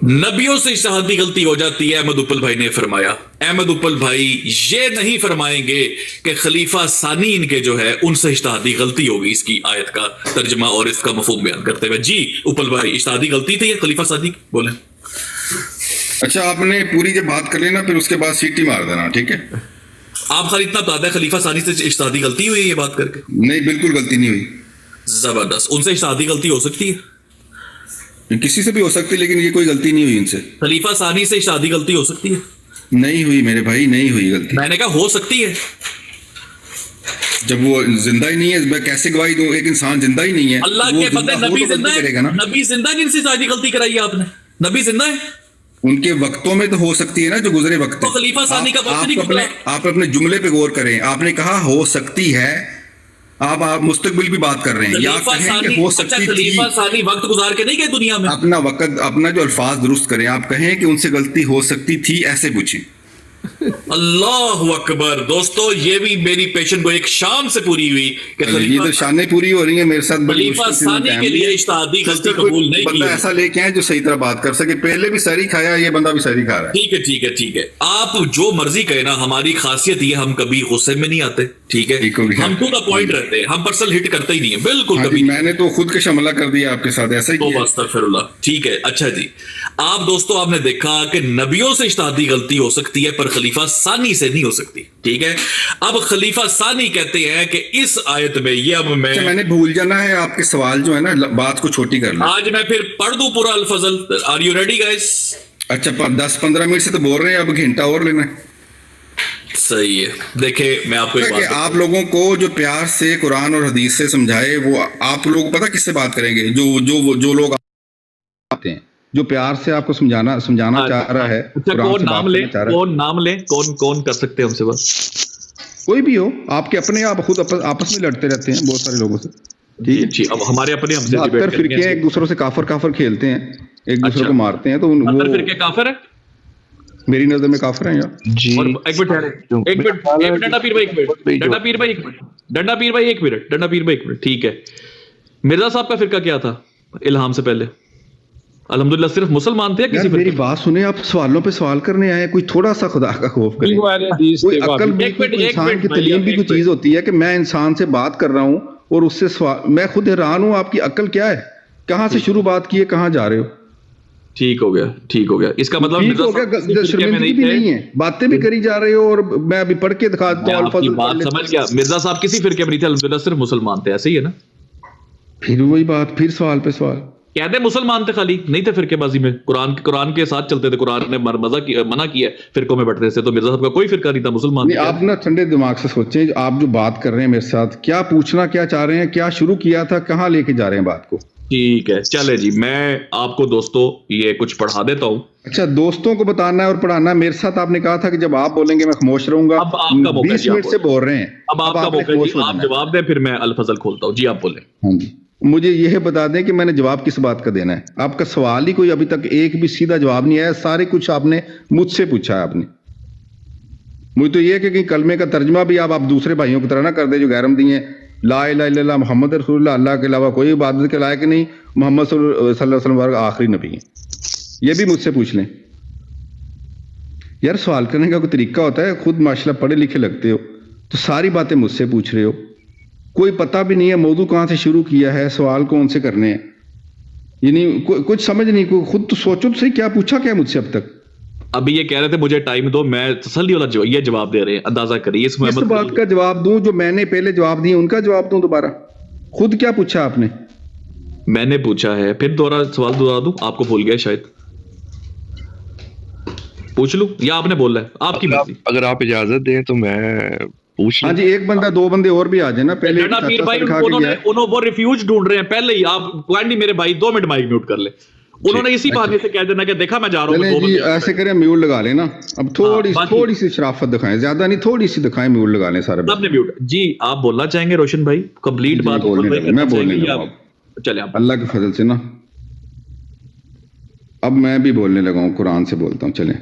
نبیوں سے اجتہادی غلطی ہو جاتی ہے، احمد اوپل بھائی نے فرمایا. احمد اوپل بھائی یہ نہیں فرمائیں گے کہ خلیفہ ثانی ان کے جو ہے ان سے اجتہادی غلطی ہوگی. اس کی آیت کا ترجمہ اور اس کا مفہوم بیان کرتے ہوئے. جی اوپل بھائی اجتہادی غلطی تھی خلیفہ ثانی، بولیں. اچھا آپ نے پوری جب بات کر لینا پھر اس کے بعد سیٹی مار دینا، ٹھیک ہے؟ آپ خالی اتنا بتا دیں خلیفہ ثانی سے اجتہادی غلطی ہوئی ہے یہ بات کر کے؟ نہیں بالکل غلطی نہیں ہوئی. زبردست. ان سے اجتہادی غلطی ہو سکتی ہے؟ کسی سے بھی ہو سکتی، لیکن یہ کوئی غلطی نہیں ہوئی ان سے. خلیفہ ثانی سے اجتہادی غلطی ہو سکتی ہے؟ نہیں ہوئی میرے بھائی، نہیں ہوئی غلطی. میں نے کہا ہو سکتی ہے. جب وہ زندہ ہی نہیں ہے میں کیسے گواہی دوں؟ ایک انسان زندہ ہی نہیں ہے. اللہ کے بندے، نبی زندہ ہے، نبی زندہ جن سے اجتہادی غلطی کرائی ہے آپ نے؟ نبی زندہ ہے؟ ان کے وقتوں میں تو ہو سکتی ہے نا، جو گزرے وقت تو خلیفہ ثانی کا وقت نہیں گزرا. آپ اپنے جملے پہ غور کریں. آپ نے کہا ہو سکتی ہے، آپ مستقبل بھی بات کر رہے ہیں، یا کہیں کہ ہو سکتی تھی. خلیفہ ثانی وقت گزار کے نہیں گئے دنیا میں. اپنا وقت، اپنا جو الفاظ درست کریں. آپ کہیں کہ ان سے غلطی ہو سکتی تھی، ایسے پوچھیں. اللہ اکبر. دوستو یہ بھی میری پیشن کو ایک شام سے پوری ہوئی کہ یہ تو شانیں پوری ہو رہی ہیں میرے ساتھ. خلیفہ ثانی کے لیے اجتہادی غلطی قبول نہیں کی. بندہ ایسا لے کے آئے جو صحیح طرح بات کر سکے. پہلے بھی ساری کھایا، یہ بندہ بھی ساری کھا رہا ہے. ٹھیک ہے ٹھیک ہے ٹھیک ہے، آپ جو مرضی کہیں نا. ہماری خاصیت یہ ہم کبھی غصے میں نہیں آتے. ٹھیک ہے، ہم ٹو دا پوائنٹ رہتے ہیں، ہم پرسنل ہٹ کرتے ہی نہیں ہیں بالکل کبھی. میں نے تو خود کش حملہ کر دیا آپ کے ساتھ، ایسا ہی توبہ استغفر اللہ. ٹھیک ہے اچھا جی. آپ دوستو آپ نے دیکھا کہ نبیوں سے اجتہادی غلطی ہو سکتی ہے پر خلیفہ ثانی سے نہیں ہو سکتی. ٹھیک ہے، اب خلیفہ ثانی کہتے ہیں کہ اس آیت میں یہ اب میں نے بھول جانا ہے آپ کے سوال جو ہے نا، بات کو چھوٹی کر لیں. آج میں پھر پڑھ دوں پورا Alfazl. Are you ready guys? اچھا 10-15 منٹ سے تو بول رہے ہیں، اب گھنٹہ اور لینا ہے. صحیح ہے. دیکھیں میں آپ کو کہ آپ لوگوں کو جو پیار سے قرآن اور حدیث سے سمجھائے، وہ آپ لوگ پتہ کس سے بات کریں گے؟ جو لوگ آتے ہیں، جو پیار سے آپ کو سمجھانا چاہ رہا ہے. کون نام لیں؟ کون کر سکتے ہیں ہم سے بات؟ کوئی بھی ہو، آپ کے اپنے، آپ خود آپس میں لڑتے رہتے ہیں بہت سارے لوگوں سے. جی اب ہمارے اپنے ہم سے فرقے ایک دوسروں سے کافر کھیلتے ہیں، ایک دوسرے کو مارتے ہیں. تو وہ فرقے کافر ہے میری نظر میں کافر ہیں یار. جی ایک منٹ ڈنڈا پیر بھائی ایک منٹ. ٹھیک ہے، مرزا صاحب کا فرقہ کیا تھا الہام سے پہلے؟ الحمدللہ صرف مسلمان تھے. کسی میری بات سنیں، آپ سوالوں پہ سوال کرنے آئے، کوئی تھوڑا سا خدا کا خوف کریں. کوئی عقل بھی، انسان کی تعلیم بھی کوئی چیز ہوتی ہے کہ میں انسان سے بات کر رہا ہوں اور اس سے سوال، میں خود حیران ہوں آپ کی عقل کیا ہے، کہاں سے شروع بات کی ہے، کہاں جا رہے ہو. ٹھیک ہو گیا. اس کا مطلب شرمندگی بھی نہیں ہے، باتیں بھی کری جا رہے ہو. اور میں ابھی پڑھ کے دکھاتا ہوں، بات سمجھ گیا. مرزا صاحب کسی فرقے میں نہیں تھے، الحمدللہ صرف مسلمان تھے. ایسے ہی ہے نا؟ پھر وہی بات، پھر سوال پہ سوال. کہتے مسلمان تھے، خالی نہیں تھے فرقے بازی میں. قرآن کے ساتھ چلتے تھے. قرآن نے منع کیا فرقوں میں بٹنے سے. تو مرزا صاحب کا کوئی فرقہ نہیں تھا، مسلمان. آپ نا ٹھنڈے دماغ سے سوچیں، آپ جو بات کر رہے ہیں میرے ساتھ، کیا پوچھنا کیا چاہ رہے ہیں، کیا شروع کیا تھا، کہاں لے کے جا رہے ہیں بات کو. ٹھیک ہے چلے جی، میں آپ کو دوستوں یہ کچھ پڑھا دیتا ہوں. اچھا دوستوں کو بتانا ہے اور پڑھانا ہے. میرے ساتھ آپ نے کہا تھا کہ جب آپ بولیں گے میں خاموش رہوں گا. اب آپ کا موقع 20 منٹ سے بول رہے ہیں، اب آپ کا موقع جی. آپ جواب دیں پھر میں الفضل کھولتا ہوں. جی آپ بولیں. ہاں جی، مجھے یہ بتا دیں کہ میں نے جواب کس بات کا دینا ہے. آپ کا سوال ہی کوئی ابھی تک ایک بھی سیدھا جواب نہیں آیا. سارے کچھ آپ نے مجھ سے پوچھا ہے. آپ نے مجھے تو یہ کہ کلمے کا ترجمہ بھی آپ دوسرے بھائیوں کی طرح نہ کر دیں جو غیرم دی ہیں. لا الہ الا اللہ محمد رسول اللہ، اللہ کے علاوہ کوئی عبادت کے لائق نہیں، محمد صلی اللہ علیہ وسلم آخری نبی ہیں. یہ بھی مجھ سے پوچھ لیں. یار سوال کرنے کا کوئی طریقہ ہوتا ہے. خود ماشاءاللہ پڑھے لکھے لگتے ہو، تو ساری باتیں مجھ سے پوچھ رہے ہو. کوئی پتہ بھی نہیں ہے موضوع کہاں سے شروع کیا ہے، سوال کون سے کرنے ہیں. یعنی کچھ سمجھ نہیں. کوئی خود تو سوچو تو صحیح، کیا پوچھا کیا مجھ سے اب تک. ابھی یہ کہہ رہے تھے مجھے ٹائم دو، میں تسلی والا یہ جواب دے رہے ہیں. اندازہ کریے اس بات کا جواب دوں جو میں نے پہلے جواب دیے، ان کا جواب دوں دوبارہ. خود کیا پوچھا آپ نے؟ میں نے پوچھا ہے، پھر سوال دوہرا دوں؟ آپ کو بھول گیا شاید. پوچھ لوں یا آپ نے بولا ہے؟ آپ کی مرضی. اگر آپ اجازت دیں تو میں پوچھ لوں. ہاں جی، ایک بندہ دو بندے اور بھی آ جائیں نا. پہلے پیر بھائی انہوں وہ ریفیوج ڈھونڈ رہے ہیں. پہلے ہی آپ پوائنٹ نہیں، میرے بھائی 2 منٹ مائک میوٹ کر لیں. انہوں نے اسی بہانے سے کہہ دینا کہ دیکھا میں جا رہا ہوں. جی ایسے کریں، میوٹ لگا لیں نا. اب تھوڑی سی شرافت دکھائیں، زیادہ نہیں، تھوڑی سی دکھائیں. میوٹ لگا لیں سارے. آپ نے میوٹ. جی آپ بولنا چاہیں گے روشن بھائی؟ کمپلیٹ بات میں بولنے لگا. چلیں آپ اللہ کے فضل سے نا اب میں بھی بولنے لگا ہوں، قرآن سے بولتا ہوں. چلیں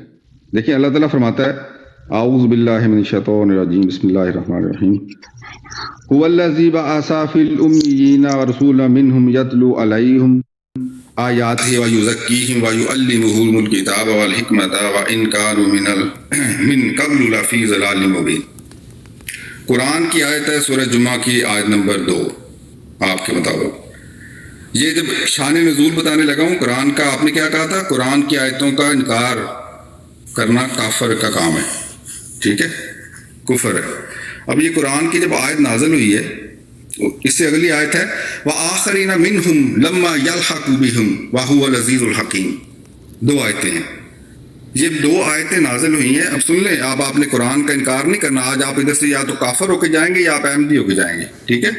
دیکھیں، اللہ تعالیٰ فرماتا ہے اعوذ باللہ من الشیطان الرجیم، بسم اللہ الرحمن الرحیم. هو الذی بعث فی الامیین رسولا منہم یتلو علیہم آیاتہ ویزکیہم ویعلمہم الکتاب والحکمۃ وان کانوا من قبل لفی ضلال مبین. قرآن کی آیت ہے سورہ جمعہ کی آیت نمبر 2. آپ کے مطابق یہ جب شان نزول بتانے لگا ہوں قرآن کا، آپ نے کیا کہا تھا؟ قرآن کی آیتوں کا انکار کرنا کافر کا کام ہے. ٹھیک ہے، کفر ہے. اب یہ قرآن کی جب آیت نازل ہوئی ہے، اس سے اگلی آیت ہے وآخرین منہم لما یلحق بہم وہو العزیز الحکیم. 2 آیتیں ہیں. یہ 2 آیتیں نازل ہوئی ہیں. اب سن لیں، آپ نے قرآن کا انکار نہیں کرنا. آج آپ ادھر سے یا تو کافر ہو کے جائیں گے یا آپ احمدی ہو کے جائیں گے. ٹھیک ہے،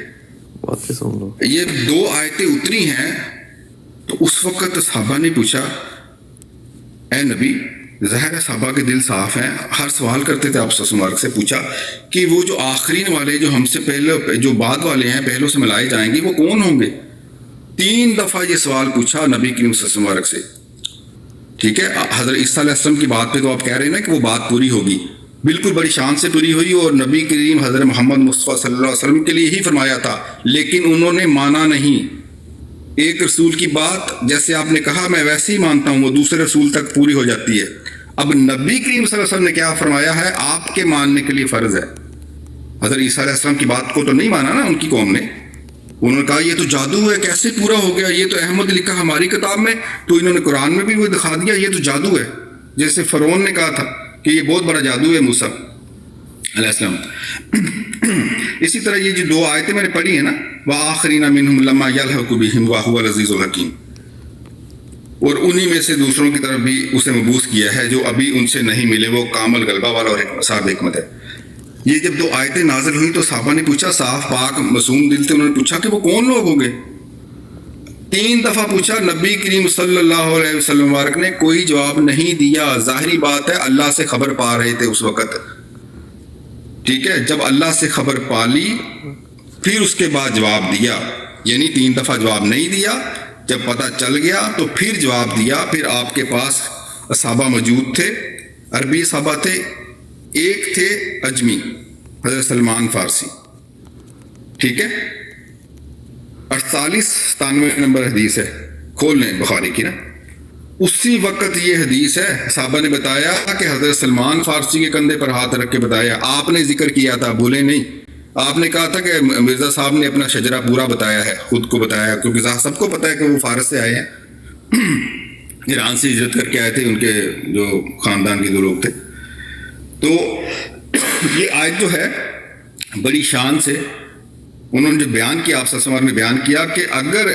یہ 2 آیتیں اتری ہیں تو اس وقت صحابہ نے پوچھا اے نبی ظاہر ہے صحابہ کے دل صاف ہیں، ہر سوال کرتے تھے آپ صلی اللہ علیہ وسلم سے، پوچھا کہ وہ جو آخرین والے جو ہم سے پہلے جو بعد والے ہیں پہلوں سے ملائے جائیں گے وہ کون ہوں گے؟ 3 دفعہ یہ سوال پوچھا نبی کریم صلی اللہ علیہ وسلم سے. ٹھیک ہے، حضرت عیسیٰ علیہ السلام کی بات پہ تو آپ کہہ رہے ہیں نا کہ وہ بات پوری ہوگی، بالکل بڑی شان سے پوری ہوئی، اور نبی کریم حضرت محمد مصطفیٰ صلی اللہ علیہ وسلم کے لیے ہی فرمایا تھا، لیکن انہوں نے مانا نہیں. ایک رسول کی بات جیسے آپ نے کہا میں ویسے ہی مانتا ہوں، وہ دوسرے رسول تک پوری ہو جاتی ہے. اب نبی کریم صلی اللہ علیہ وسلم نے کیا فرمایا ہے آپ کے ماننے کے لیے فرض ہے. حضرت عیسیٰ علیہ السلام کی بات کو تو نہیں مانا نا ان کی قوم نے، انہوں نے کہا یہ تو جادو ہے، کیسے پورا ہو گیا، یہ تو احمد لکھا ہماری کتاب میں، تو انہوں نے قرآن میں بھی وہ دکھا دیا یہ تو جادو ہے. جیسے فرعون نے کہا تھا کہ یہ بہت بڑا جادو ہے موسیٰ علیہ السلام. اسی طرح یہ جو 2 آیتیں میں نے پڑھی ہیں نا، وَآخَرِينَ مِنْهُمْ لَمَّا يَلْحَقُ بِهِمْ وَهُوَ الْعَزِيزُ الْحَكِيمُ، اور انہی میں سے دوسروں کی طرف بھی اسے مبعوث کیا ہے جو ابھی ان سے نہیں ملے، وہ کامل غلبہ والا اور صاحب حکمت ہے. یہ جب 2 آیتیں نازل ہوئیں تو صحابہ نے پوچھا، صاف پاک معصوم دل تھے، انہوں نے پوچھا کہ وہ کون لوگ ہوں گے. 3 دفعہ پوچھا، نبی کریم صلی اللہ علیہ وسلم مبارک نے کوئی جواب نہیں دیا. ظاہری بات ہے اللہ سے خبر پا رہے تھے اس وقت. ٹھیک ہے، جب اللہ سے خبر پا لی پھر اس کے بعد جواب دیا، یعنی 3 دفعہ جواب نہیں دیا، جب پتہ چل گیا تو پھر جواب دیا. پھر آپ کے پاس صحابہ موجود تھے، عربی صحابہ تھے، ایک تھے اجمی حضرت سلمان فارسی. ٹھیک ہے، 48-97 نمبر حدیث ہے، کھول لیں بخاری کی نا. اسی وقت یہ حدیث ہے، صحابہ نے بتایا کہ حضرت سلمان فارسی کے کندھے پر ہاتھ رکھ کے بتایا. آپ نے ذکر کیا تھا، بھولے نہیں، آپ نے کہا تھا کہ مرزا صاحب نے اپنا شجرہ پورا بتایا ہے، خود کو بتایا، کیونکہ سب کو پتہ ہے کہ وہ فارس سے آئے ہیں، ایران سے ہجرت کر کے آئے تھے، ان کے جو خاندان کے 2 لوگ تھے. تو یہ آیت جو ہے بڑی شان سے انہوں نے جو بیان کیا، آپ صلی اللہ علیہ وسلم نے بیان کیا کہ اگر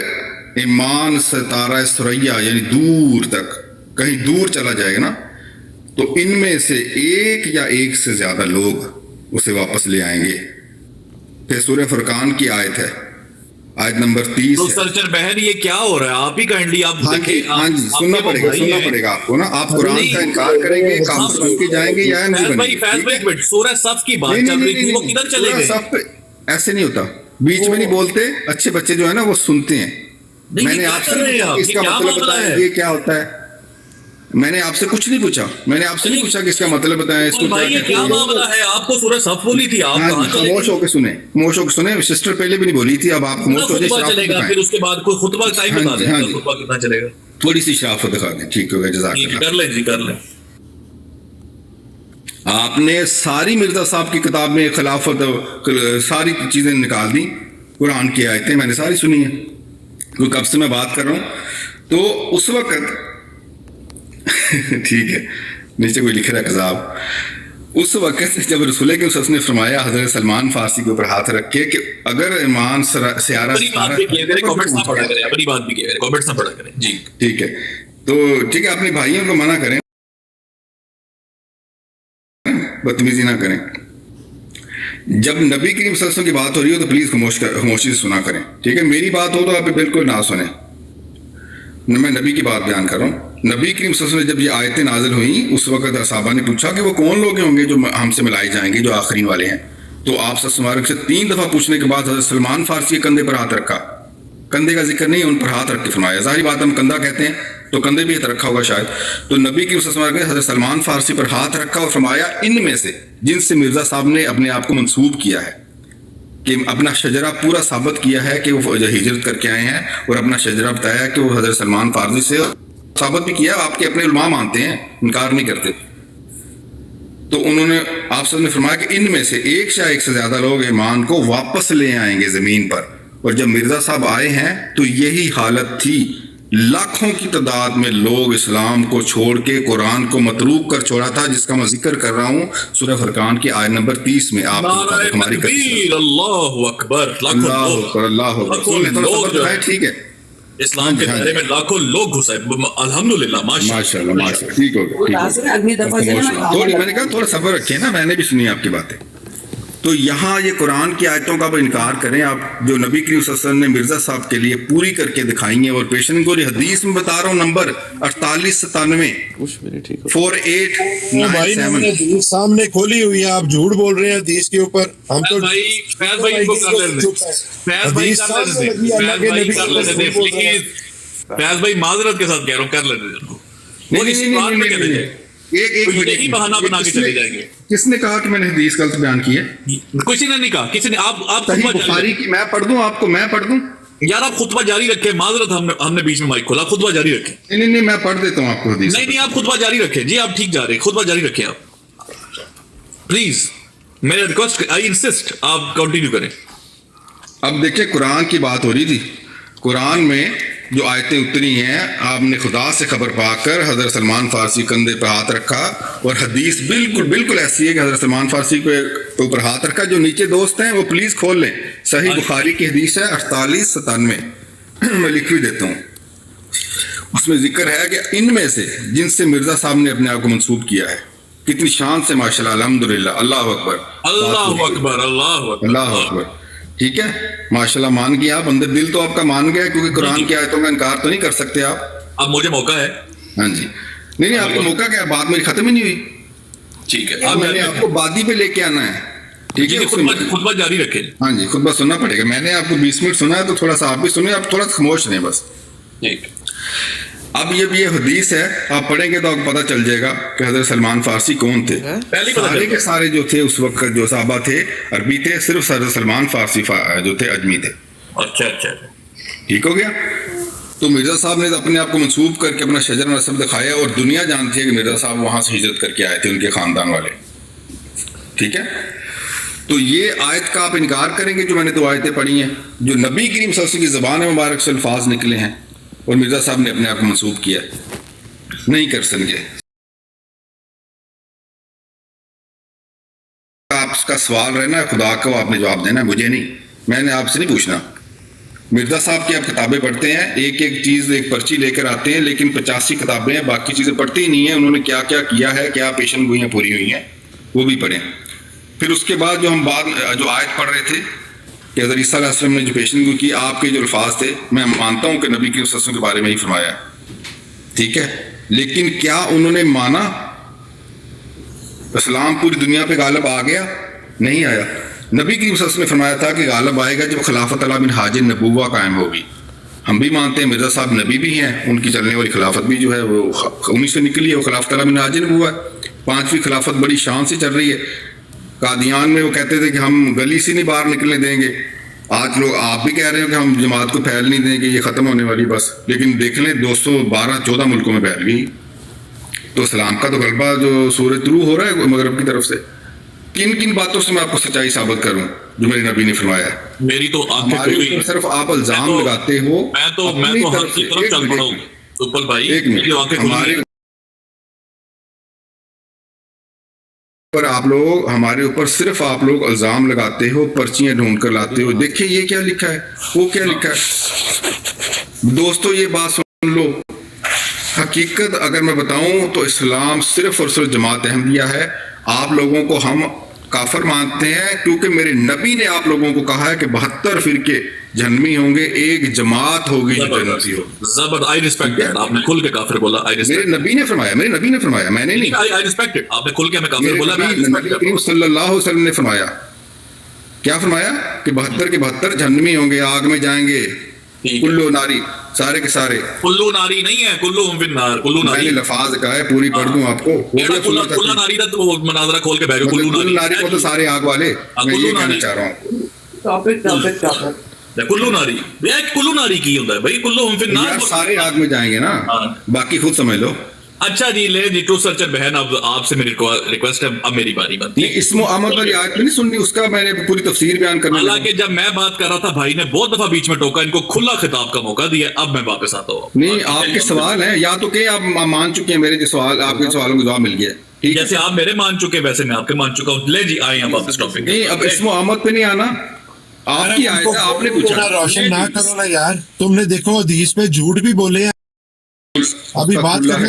ایمان ستارہ ثریا یعنی دور تک کہیں دور چلا جائے گا نا تو ان میں سے ایک یا ایک سے زیادہ لوگ اسے واپس لے آئیں گے. پھر سورہ فرقان کی آیت ہے، آیت نمبر 30 تو سرچر بہن یہ کیا ہو رہا ہے؟ آپ ہی کائنڈلی آپ دیکھیں. ہاں جی، سننا پڑے گا آپ کو نا. آپ قرآن کا انکار کریں گے، کافر بن کے جائیں گے یا نہیں بنیں گے. سورہ صف کی بات چل رہی تھی، وہ کدھر چلے گئے؟ صف ایسے نہیں ہوتا، بیچ میں نہیں بولتے. اچھے بچے جو ہے نا وہ سنتے ہیں. میں نے آپ سے اس کا مطلب بتایا یہ کیا ہوتا ہے. میں نے آپ سے کچھ نہیں پوچھا، میں نے آپ سے نہیں پوچھا کہ اس کا مطلب بتائیں، اس کو کیا معاملہ ہے. آپ کو سورہ صف بولی تھی، آپ خاموش ہو کے سنیں، خاموش ہو کے سنیں. سسٹر پہلے بھی نہیں بولی تھی، اب آپ خاموش ہو جائیں. پھر اس کے بعد کوئی خطبہ ٹائم بتا دیں، خطبہ کتنا چلے گا، تھوڑی سی شرافت دکھا دیں. ٹھیک ہو گیا، جزاک اللہ. کر لیں جی، کر لیں. آپ نے ساری مرزا صاحب کی کتاب میں خلافت ساری چیزیں نکال دی. قرآن کی آیتیں میں نے ساری سنی ہیں، کیونکہ کب سے میں بات کر رہا ہوں. تو اس وقت ٹھیک ہے، نیچے کوئی لکھ رہا ہے کذاب. اس وقت جب رسول کے اس نے فرمایا حضرت سلمان فارسی کے اوپر ہاتھ رکھے کہ اگر ایمان سیارہ جی ٹھیک ہے، تو ٹھیک ہے اپنے بھائیوں کو منع کریں، بدتمیزی نہ کریں. جب نبی کریم صلی اللہ علیہ وسلم کی بات ہو رہی ہو تو پلیز خاموشی سے سنا کریں. ٹھیک ہے، میری بات ہو تو آپ بالکل نہ سنیں. میں نبی کی بات بیان کر رہا ہوں. نبی کریم صلی اللہ علیہ وسلم جب یہ آیتیں نازل ہوئیں اس وقت صحابہ نے پوچھا کہ وہ کون لوگ ہوں گے جو ہم سے ملائے جائیں گے، جو آخرین والے ہیں. تو آپ صلی اللہ علیہ وسلم سے 3 دفعہ پوچھنے کے بعد حضرت سلمان فارسی کے کندھے پر ہاتھ رکھا. کندھے کا ذکر نہیں، ان پر ہاتھ رکھ کے فرمایا. ظاہری بات ہم کندھا کہتے ہیں تو کندھے بھی رکھا ہوگا شاید. تو نبی کی حضرت سلمان فارسی پر ہاتھ رکھا اور فرمایا ان میں سے جن سے مرزا صاحب نے اپنے آپ کو منسوب کیا ہے، کہ اپنا شجرہ پورا ثابت کیا ہے کہ وہ ہجرت کر کے آئے ہیں، اور اپنا شجرہ بتایا کہ وہ حضرت سلمان فارسی سے ثابت بھی کیا. آپ کے اپنے علماء مانتے ہیں، انکار نہیں کرتے. تو انہوں نے آپ سب نے فرمایا کہ ان میں سے ایک یا ایک سے زیادہ لوگ ایمان کو واپس لے آئیں گے زمین پر. اور جب مرزا صاحب آئے ہیں تو یہی حالت تھی. لاکھوں کی تعداد میں لوگ اسلام کو چھوڑ کے قرآن کو متروک کر چھوڑا تھا، جس کا میں ذکر کر رہا ہوں سورہ فرقان کی آیت نمبر 30 میں. آپ ہماری اللہ اکبر، اللہ اکبر. ٹھیک ہے، اسلام کے دائرے میں لاکھوں لوگ گھسے، الحمدللہ، ماشاءاللہ. ٹھیک ہو گیا. میں نے کہا تھوڑا صبر رکھیں نا، میں نے بھی سنی آپ کی باتیں. تو یہاں یہ قرآن کی آیتوں کا انکار کریں آپ جو نبی کریم صلی اللہ علیہ وسلم نے مرزا صاحب کے لیے پوری کر کے دکھائی ہیں، اور پیشن گوئی حدیث میں بتا رہا ہوں نمبر 4897 4897 حدیث سامنے کھولی ہوئی ہے، آپ جھوٹ بول رہے ہیں حدیث کے اوپر. ہم تو فیض بھائی کو کر لیتے فیض بھائی معذرت کے ساتھ کہہ رہا ہوں کر لیتے یہی بہانہ بنا کے چلے جائیں گے. کس نے کہا کہ میں نے حدیث غلط بیان کی ہے؟ کسی نے نہیں کہا، کسی نے. آپ صحیح بخاری کی میں پڑھ دوں آپ کو، میں پڑھ دوں یار. آپ خطبہ جاری رکھیں. معذرت ہم نے بیچ میں مائک کھولا. خطبہ جاری رکھیں. نہیں میں پڑھ دیتا ہوں آپ کو حدیث. نہیں آپ خطبہ جاری رکھیں. جی آپ ٹھیک جا رہے ہیں، خطبہ جاری رکھیں آپ پلیز. میرا ریکویسٹ آئی انسسٹ آپ کنٹینیو کریں. اب دیکھیں قرآن کی بات ہو رہی تھی. قرآن میں جو آیتیں اتری ہیں، آپ نے خدا سے خبر پا کر حضرت سلمان فارسی کندھے پہ ہاتھ رکھا، اور حدیث بالکل ایسی ہے کہ حضرت سلمان فارسی کے اوپر ہاتھ رکھا. جو نیچے دوست ہیں وہ پلیز کھول لیں. صحیح بخاری کی حدیث ہے 4897 میں لکھ بھی دیتا ہوں. اس میں ذکر ہے کہ ان میں سے جن سے مرزا صاحب نے اپنے آپ کو منسوب کیا ہے، کتنی شان سے ماشاءاللہ، الحمدللہ، اللہ اکبر اللہ اکبر اللہ اکبر اللہ اکبر. ٹھیک ہے ماشاءاللہ، مان گیا آپ. اندر دل تو آپ کا مان گیا، کیونکہ قرآن کی آیتوں کا انکار تو نہیں کر سکتے آپ. اب مجھے موقع ہے. ہاں جی. نہیں آپ کو موقع کیا، بات میری ختم ہی نہیں ہوئی. ٹھیک ہے اب میں نے آپ کو بادی پہ لے کے آنا ہے. ٹھیک ہے خطبہ جاری رکھیں. ہاں جی خطبہ سننا پڑے گا. میں نے آپ کو 20 منٹ سنا ہے تو تھوڑا سا آپ بھی سنیں. آپ تھوڑا سا خاموش رہیں بس. ٹھیک. اب یہ حدیث ہے، آپ پڑھیں گے تو آپ کو پتہ چل جائے گا کہ حضرت سلمان فارسی کون تھے. سارے کے سارے جو تھے اس وقت جو صحابہ تھے عربی تھے، صرف حضرت سلمان فارسی جو تھے اجمی تھے. اچھا ٹھیک ہو گیا. تو مرزا صاحب نے اپنے آپ کو منسوب کر کے اپنا شجر نسب دکھایا، اور دنیا جانتی ہے کہ مرزا صاحب وہاں سے ہجرت کر کے آئے تھے، ان کے خاندان والے. ٹھیک ہے. تو یہ آیت کا آپ انکار کریں گے جو میں نے دو آیتیں پڑھی ہیں، جو نبی کریم صلی اللہ علیہ وسلم کی زبان مبارک سے الفاظ نکلے ہیں، اور مرزا صاحب نے اپنے آپ کو منسوب کیا. نہیں کر سکیں. آپ کا سوال رہنا خدا کو آپ نے جواب دینا، مجھے نہیں. میں نے آپ سے نہیں پوچھنا. مرزا صاحب کی آپ کتابیں پڑھتے ہیں، ایک چیز ایک پرچی لے کر آتے ہیں، لیکن 85 کتابیں ہیں، باقی چیزیں پڑھتے ہی نہیں ہیں. انہوں نے کیا کیا ہے، کیا پیشن گوئیاں پوری ہوئی ہیں، وہ بھی پڑھیں. پھر اس کے بعد جو آیت پڑھ رہے تھے کہ حضرت عیسیٰ علیہ السلام نے جو پیشن گوئی کی، آپ کے جو الفاظ تھے، میں مانتا ہوں کہ نبی کے وسلم کے بارے میں ہی فرمایا. ٹھیک ہے. لیکن کیا انہوں نے مانا اسلام پوری دنیا پہ غالب آ گیا؟ نہیں آیا. نبی کریم صلی اللہ علیہ وسلم نے فرمایا تھا کہ غالب آئے گا جب خلافت علی منہاج نبوہ قائم ہوگی. ہم بھی مانتے ہیں مرزا صاحب نبی بھی ہیں، ان کی چلنے والی خلافت بھی جو ہے وہ انہی سے نکلی ہے، وہ خلافت علی منہاج نبوہ ہے. 5ویں خلافت بڑی شان سے چل رہی ہے. قادیان میں وہ کہتے تھے کہ ہم گلی سے نہیں باہر نکلنے دیں گے. آج لوگ آپ بھی کہہ رہے ہیں کہ ہم جماعت کو پھیل نہیں دیں گے، یہ ختم ہونے والی بس. لیکن دیکھ لیں 212-14 ملکوں میں پھیل گئی. تو اسلام کا تو غلبہ جو سورج طلوع ہو رہا ہے مغرب کی طرف سے. کن باتوں سے میں آپ کو سچائی ثابت کروں جو میرے نبی نے فرمایا ہے؟ میری تو ہمارے اوپر صرف آپ الزام لگاتے ہو. پر آپ لوگ ہمارے اوپر صرف آپ لوگ الزام لگاتے ہو، پرچیاں ڈھونڈ کر لاتے ہو. دیکھیں یہ کیا لکھا ہے، وہ کیا لکھا ہے. دوستو یہ بات سن لو، حقیقت اگر میں بتاؤں تو اسلام صرف اور صرف جماعت احمدیہ ہے. آپ لوگوں کو ہم کافر مانتے ہیں کیونکہ میرے نبی نے آپ لوگوں کو کہا ہے کہ 72 فرقے جہنمی ہوں گے، ایک جماعت ہوگی جو جنتی ہو. I respect. آپ نے کھل کے کافر بولا. میرے نبی نے فرمایا، میں نے نہیں. I respect. آپ نے کھل کے ہمیں کافر بولا. نبی کریم صلی اللہ علیہ وسلم نے فرمایا، کیا فرمایا کہ 72 کے 72 جہنمی ہوں گے، آگ میں جائیں گے. کلو ناری، سارے کے سارے. کلو ناری نہیں ہے، کلو ہم فی النار. کلو ناری میں نے لفاظ کہا ہے، پوری پڑھ دوں آپ کو. کلو ناری دا تو مناظرہ کھول کے بیٹھو. کلو ناری کو تو سارے آگ والے. میں یہ کہنا چاہ رہا ہوں. کلو ناری، کلو ناری کی ہوتا ہے بھائی. کلو ہم فی النار، سارے آگ میں جائیں گے نا، باقی خود سمجھ لو. اچھا جی لے جی ٹرو سرچر بہن، اب آپ سے میری ریکویسٹ ہے، اب میری باری بنتی ہے. اسم و عمل والی آیت نہیں سننی، اس کا میں نے پوری تفسیر بیان کرنا. حالانکہ جب میں بات کر رہا تھا بھائی نے بہت دفعہ بیچ میں ٹوکا، ان کو کھلا خطاب کا موقع دیا. اب میں واپس آتا ہوں. نہیں آپ کے سوال ہیں یا تو کہ آپ مان چکے ہیں میرے جو سوال، آپ کے سوالوں کا جواب مل گیا. جیسے آپ میرے مان چکے ویسے میں آپ کے مان چکا ہوں. لے جی آئے ہیں واپس ٹاپک. نہیں اب اسم و عمل پہ نہیں آنا. آپ کی آیت ہے، آپ نے پوچھا. روشن نہ کرو نا یار، تم نے دیکھو حدیث پہ جھوٹ بھی بولے ہیں. ابھی بات کرنے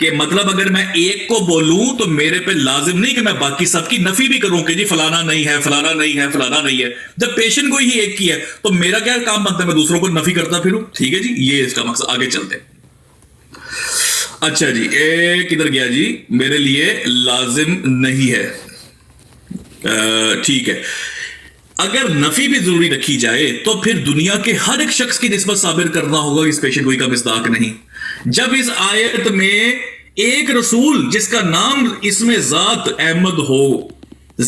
کہ مطلب اگر میں ایک کو بولوں تو میرے پہ لازم نہیں کہ میں باقی سب کی نفی بھی کروں کہ جی فلانا نہیں ہے فلانا نہیں ہے فلانا نہیں ہے. جب پیشن گوئی ہی ایک کی ہے تو میرا کیا کام بنتا ہے میں دوسروں کو نفی کرتا پھروں. ٹھیک ہے جی, یہ اس کا مقصد. آگے چلتے. اچھا جی, کدھر گیا جی, میرے لیے لازم نہیں ہے. ٹھیک ہے, اگر نفی بھی ضروری رکھی جائے تو پھر دنیا کے ہر ایک شخص کی نسبت ثابت کرنا ہوگا اس پیشن گوئی کا مصداق نہیں. جب اس آیت میں ایک رسول جس کا نام اس میں ذات احمد ہو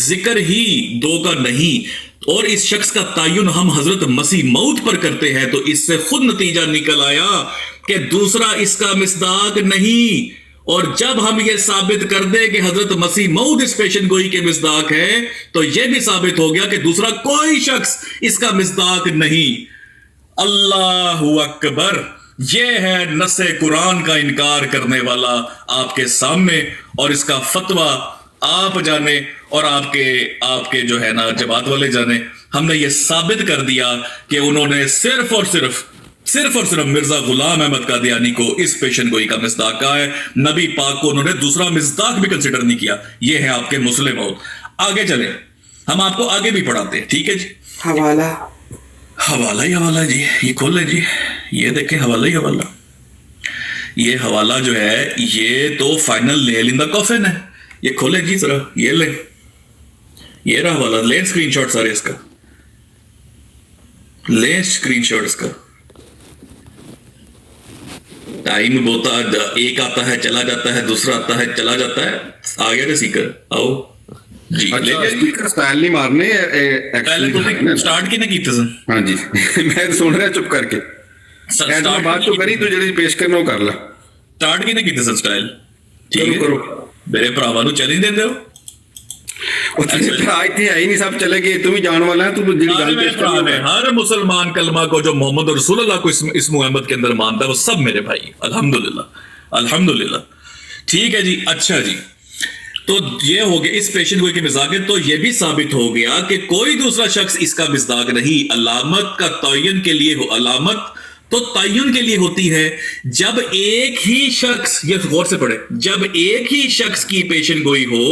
ذکر ہی دو کا نہیں, اور اس شخص کا تعین ہم حضرت مسیح موعود پر کرتے ہیں, تو اس سے خود نتیجہ نکل آیا کہ دوسرا اس کا مصداق نہیں. اور جب ہم یہ ثابت کر دیں کہ حضرت مسیح موعود اس پیشن گوئی کے مصداق ہے تو یہ بھی ثابت ہو گیا کہ دوسرا کوئی شخص اس کا مصداق نہیں. اللہ اکبر. یہ ہے نص قرآن کا انکار کرنے والا آپ کے سامنے, اور اس کا فتویٰ آپ جانے اور آپ کے جو ہے نا جماعت والے جانے. ہم نے یہ ثابت کر دیا کہ انہوں نے صرف اور صرف مرزا غلام احمد قادیانی کو اس پیشن گوئی کا مصداق کہا ہے. نبی پاک کو انہوں نے دوسرا مصداق بھی کنسیڈر نہیں کیا. یہ ہے آپ کے مسلم موت. آگے چلیں, ہم آپ کو آگے بھی پڑھاتے ہیں. ٹھیک ہے جی, حوالہ ہی حوالہ جی, یہ کھول لیں جی, یہ دیکھیں حوالہ ہی حوالہ. یہ حوالہ جو ہے یہ تو فائنل نیل ان دا کافن ہے. یہ کھولیں جی ذرا, یہ لیں, یہ رہا حوالہ. لیں اسکرین شاٹ سارے اس کا, لیں اسکرین شاٹ اس کا. ٹائم بہت ایک آتا ہے چلا جاتا ہے, دوسرا آتا ہے چلا جاتا ہے. آ گیا سیکر, آؤ جی. سٹائل نہیں مارنے, سٹارٹ کی نہیں کیتے سن. ہاں جی, میں سن رہا چپ کر کے بات تو کری, تو جڑی پیش کرنا وہ کر لا. سٹارٹ کی نہیں کیتے سن سٹائل. ٹھیک ہے, میرے بھراواں نوں چیلنج دے دیو. سب چلے گئے, تم ہی جان والا ہے. ہر مسلمان کلمہ کو جو محمد رسول اللہ کو اسم احمد کے اندر مانتا ہے وہ سب میرے بھائی. الحمدللہ الحمدللہ. ٹھیک ہے جی. اچھا جی, تو یہ ہو گیا اس پیشن گوئی کے مصداق ہے. تو یہ بھی ثابت ہو گیا کہ کوئی دوسرا شخص اس کا مصداق نہیں. علامت کا تعین کے لیے علامت تو تعین کے لیے ہوتی ہے جب ایک ہی شخص, یہ غور سے پڑھے, جب ایک ہی شخص کی پیشن گوئی ہو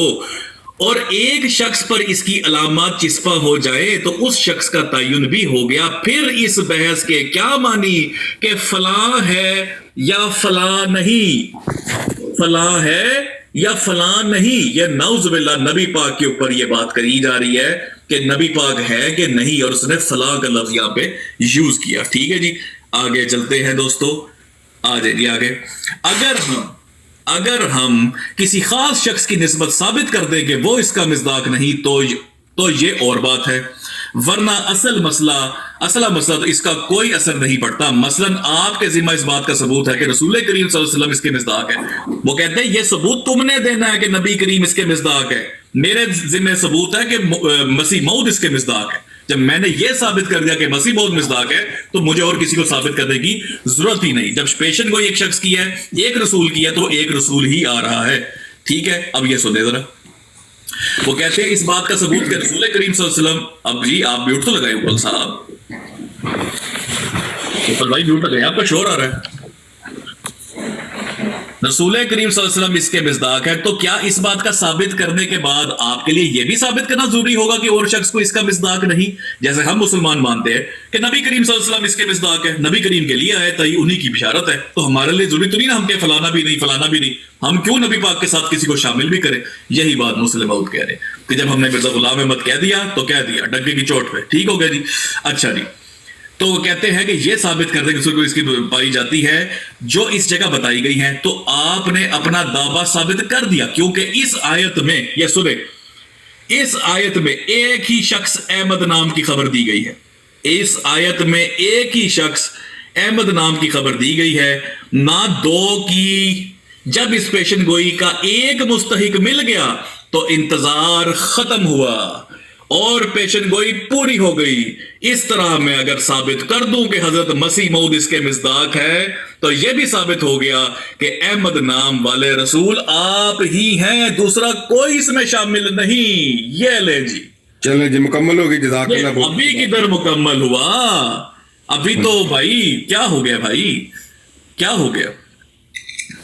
اور ایک شخص پر اس کی علامات چسپاں ہو جائے تو اس شخص کا تعین بھی ہو گیا. پھر اس بحث کے کیا معنی کہ فلاں ہے یا فلاں نہیں, فلاں ہے یا فلاں نہیں. یہ نعوذ باللہ نبی پاک کے اوپر یہ بات کری جا رہی ہے کہ نبی پاک ہے کہ نہیں, اور اس نے فلاں کا لفظ یہاں پہ یوز کیا. ٹھیک ہے جی, آگے چلتے ہیں دوستو. آ جائے جی آگے. اگر ہم کسی خاص شخص کی نسبت ثابت کر دیں کہ وہ اس کا مصداق نہیں تو یہ اور بات ہے, ورنہ اصل مسئلہ تو اس کا کوئی اثر نہیں پڑتا. مثلا آپ کے ذمہ اس بات کا ثبوت ہے کہ رسول کریم صلی اللہ علیہ وسلم اس کے مصداق ہے. وہ کہتے ہیں یہ ثبوت تم نے دینا ہے کہ نبی کریم اس کے مصداق ہے. میرے ذمہ ثبوت ہے کہ مسیح موعود اس کے مصداق ہے. جب میں نے یہ ثابت کر دیا کہ مسیح موعود مصداق ہے تو مجھے اور کسی کو ثابت کرنے کی ضرورت ہی نہیں. جب پیشن گوئی ایک شخص کی ہے, ایک رسول کی ہے, تو ایک رسول ہی آ رہا ہے. ٹھیک ہے, اب یہ سنیں ذرا. وہ کہتے ہیں اس بات کا ثبوت کہ رسول کریم صلی اللہ علیہ وسلم. اب جی آپ میوٹ تو لگائے اوپل صاحب, اوپل بھائی میوٹ لگائے, آپ کا شور آ رہا ہے. رسول کریم صلی اللہ علیہ وسلم اس کے مصداق ہے, تو کیا اس بات کا ثابت کرنے کے بعد آپ کے لیے یہ بھی ثابت کرنا ضروری ہوگا کہ اور شخص کو اس کا مصداق نہیں؟ جیسے ہم مسلمان مانتے ہیں کہ نبی کریم صلی اللہ علیہ وسلم اس کے مصداق ہے, نبی کریم کے لیے آئے تھی, انہی کی بشارت ہے, تو ہمارے لیے ضروری تو نہیں نا ہم کہ فلانا بھی نہیں فلانا بھی نہیں. ہم کیوں نبی پاک کے ساتھ کسی کو شامل بھی کریں؟ یہی بات مسلم موعود کہہ رہے ہیں کہ جب ہم نے مرزا غلام احمد کہہ دیا تو کہہ دیا ڈنکے کی چوٹ پہ. ٹھیک ہو گیا جی. اچھا جی, تو وہ کہتے ہیں کہ یہ ثابت کر دیں کہ اس کی پائی جاتی ہے جو اس جگہ بتائی گئی ہیں, تو آپ نے اپنا دعویٰ ثابت کر دیا, کیونکہ اس آیت میں, یہ سنیں, اس آیت میں ایک ہی شخص احمد نام کی خبر دی گئی ہے. اس آیت میں ایک ہی شخص احمد نام کی خبر دی گئی ہے, نہ دو کی. جب اس پیشن گوئی کا ایک مستحق مل گیا تو انتظار ختم ہوا اور پیشن گوئی پوری ہو گئی. اس طرح میں اگر ثابت کر دوں کہ حضرت مسیح موعود اس کے مصداق ہے تو یہ بھی ثابت ہو گیا کہ احمد نام والے رسول آپ ہی ہیں, دوسرا کوئی اس میں شامل نہیں. یہ لے جی, چلے جی مکمل ہوگی. جزاک اللہ. ابھی کدھر مکمل ہوا, ابھی تو بھائی کیا ہو گیا, بھائی کیا ہو گیا.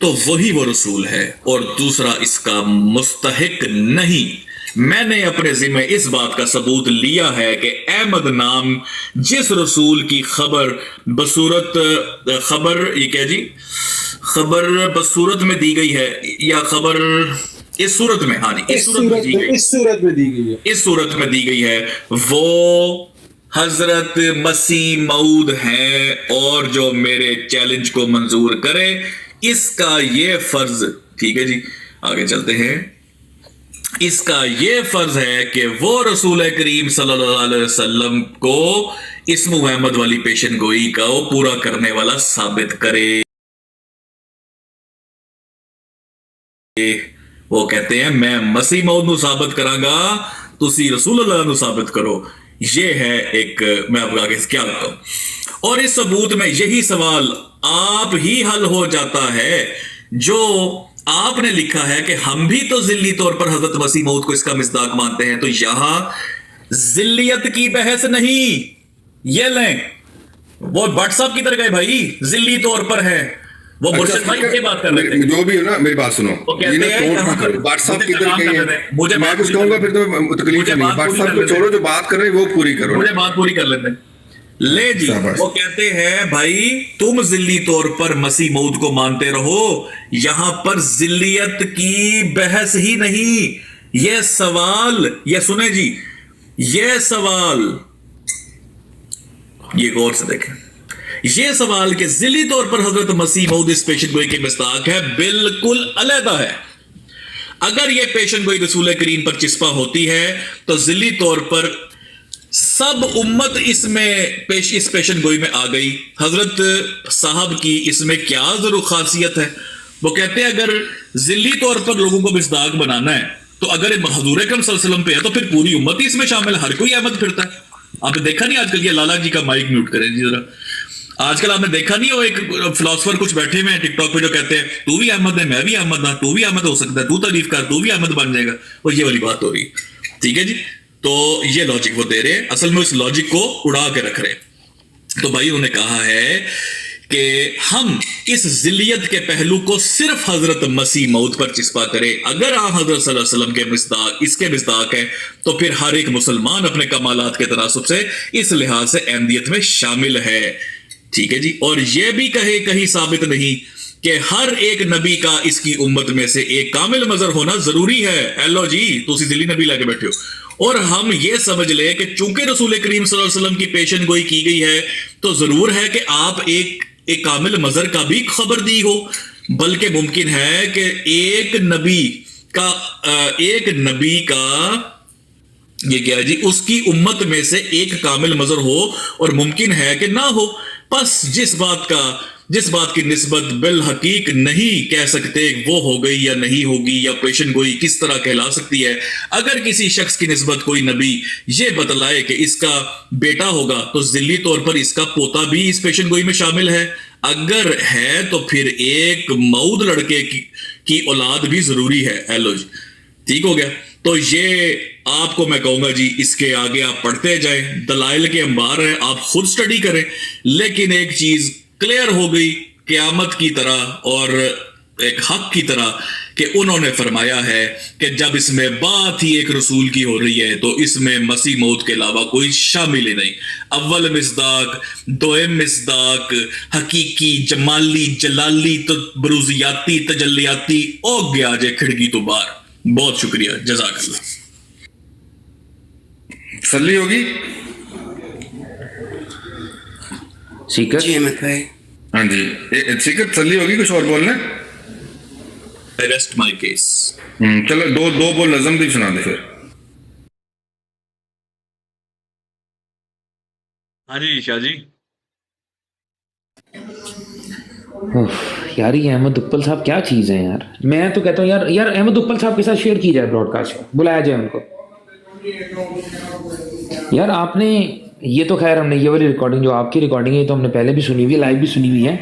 تو وہی وہ رسول ہے اور دوسرا اس کا مستحق نہیں. میں نے اپنے ذمہ اس بات کا ثبوت لیا ہے کہ احمد نام جس رسول کی خبر بصورت یہ کیا جی خبر بصورت میں دی گئی ہے یا خبر اس صورت میں اس صورت میں دی گئی ہے وہ حضرت مسیح موعود ہیں اور جو میرے چیلنج کو منظور کرے اس کا یہ فرض ٹھیک ہے جی آگے چلتے ہیں اس کا یہ فرض ہے کہ وہ رسول کریم صلی اللہ علیہ وسلم کو اسم احمد والی پیشن گوئی کا وہ پورا کرنے والا ثابت کرے. وہ کہتے ہیں میں مسیح موعود نو ثابت کراں گا تسی رسول اللہ نو ثابت کرو. یہ ہے ایک میں آپ کو آگے کیا بتاؤں. اور اس ثبوت میں یہی سوال آپ ہی حل ہو جاتا ہے جو آپ نے لکھا ہے کہ ہم بھی تو ذلی طور پر حضرت مسیح موعود کو اس کا مصداق مانتے ہیں. تو یہاں ذلیت کی بحث نہیں. یہ لیں وہ واٹس ایپ کی طرح گئے بھائی ذلی طور پر ہے وہ مرشد بھائی کی بات کر رہے تھے جو بھی ہو نا میری بات سنو واٹس ایپ کی طرح میں کچھ کہوں گا پھر تو تکلیف نہیں. واٹس ایپ کو چھوڑو جو بات کر رہے ہیں وہ پوری کرو. مجھے بات پوری کر لیتے لے جی. وہ کہتے ہیں بھائی تم ذلی طور پر مسیح موعود کو مانتے رہو یہاں پر ذلیت کی بحث ہی نہیں. یہ سوال یہ سنیں جی یہ سوال یہ غور سے دیکھیں یہ سوال کہ ذلی طور پر حضرت مسیح موعود اس پیشن گوئی کے مصداق ہے بالکل علیحدہ ہے. اگر یہ پیشن گوئی رسول کریم پر چسپاں ہوتی ہے تو ذلی طور پر سب امت اس پیشن گوئی میں آ گئی. حضرت صاحب کی اس میں کیا ضرور خاصیت ہے. وہ کہتے ہیں اگر ذلی طور پر لوگوں کو مصداق بنانا ہے تو اگر حضور اکرم صلی اللہ علیہ وسلم پہ ہے تو پھر پوری امت ہی اس میں شامل ہے. ہر کوئی احمد پھرتا ہے. آپ نے دیکھا نہیں آج کل یہ لالا جی کا مائک میوٹ کریں جی ذرا. آج کل آپ نے دیکھا نہیں وہ ایک فلاسفر کچھ بیٹھے ہوئے ہیں ٹک ٹاک پہ جو کہتے ہیں تو بھی احمد ہے میں بھی احمد ہوں تو بھی احمد ہو سکتا ہے تو تعریف کر تو بھی احمد بن جائے گا. وہ یہ والی بات ہو رہی ہے ٹھیک ہے جی. تو یہ لاجک وہ دے رہے ہیں اصل میں اس لاجک کو اڑا کے رکھ رہے ہیں. تو بھائی انہوں نے کہا ہے کہ ہم اس ذلیت کے پہلو کو صرف حضرت مسیح موعود پر چسپا کرے. اگر آپ حضرت صلی اللہ علیہ وسلم کے مصداق اس کے مصداق ہے تو پھر ہر ایک مسلمان اپنے کمالات کے تناسب سے اس لحاظ سے احمدیت میں شامل ہے ٹھیک ہے جی. اور یہ بھی کہیں ثابت نہیں کہ ہر ایک نبی کا اس کی امت میں سے ایک کامل مظہر ہونا ضروری ہے. ایلو جی تو اسی ذلی نبی لے کے بیٹھے ہو. اور ہم یہ سمجھ لیں کہ چونکہ رسول کریم صلی اللہ علیہ وسلم کی پیشن گوئی کی گئی ہے تو ضرور ہے کہ آپ ایک کامل مظہر کا بھی خبر دی ہو. بلکہ ممکن ہے کہ ایک نبی کا یہ کیا جی اس کی امت میں سے ایک کامل مظہر ہو اور ممکن ہے کہ نہ ہو. پس جس بات کی نسبت بالحقیق نہیں کہہ سکتے وہ ہو گئی یا نہیں ہوگی یا پیشن گوئی کس طرح کہلا سکتی ہے. اگر کسی شخص کی نسبت کوئی نبی یہ بتلائے کہ اس کا بیٹا ہوگا تو ذلی طور پر اس کا پوتا بھی اس پیشن گوئی میں شامل ہے. اگر ہے تو پھر ایک موعود لڑکے کی اولاد بھی ضروری ہے. ایلو جی ٹھیک ہو گیا. تو یہ آپ کو میں کہوں گا جی اس کے آگے آپ پڑھتے جائیں دلائل کے انبار ہیں آپ خود سٹڈی کریں. لیکن ایک چیز کلیئر ہو گئی قیامت کی طرح اور ایک حق کی طرح کہ انہوں نے فرمایا ہے کہ جب اس میں بات ہی ایک رسول کی ہو رہی ہے تو اس میں مسیح موعود کے علاوہ کوئی شامل ہی نہیں. اول مصداق دوم مصداق حقیقی جمالی جلالی بروزیاتی تجلیاتی او گیا جے کھڑکی تو باہر. بہت شکریہ جزاک اللہ. تسلی ہوگی سیکر جی احمد بھائی. ہاں جی سیکر تسلی ہوگی کچھ اور بولنا ہے. Rest my case. چلو دو بول نظم بھی سنا دے پھر. ہاں جی شاہ جی. یار یہ احمد اپل صاحب کیا چیز ہے یار. میں تو کہتا ہوں یار احمد اپل صاحب کے ساتھ شیئر کی جائے براڈ کاسٹ بلایا جائے ان کو. یار آپ نے یہ تو خیر ہم نے یہ والی ریکارڈنگ جو آپ کی ریکارڈنگ ہے تو ہم نے پہلے بھی سنی ہوئی ہے لائیو بھی سنی ہوئی ہے.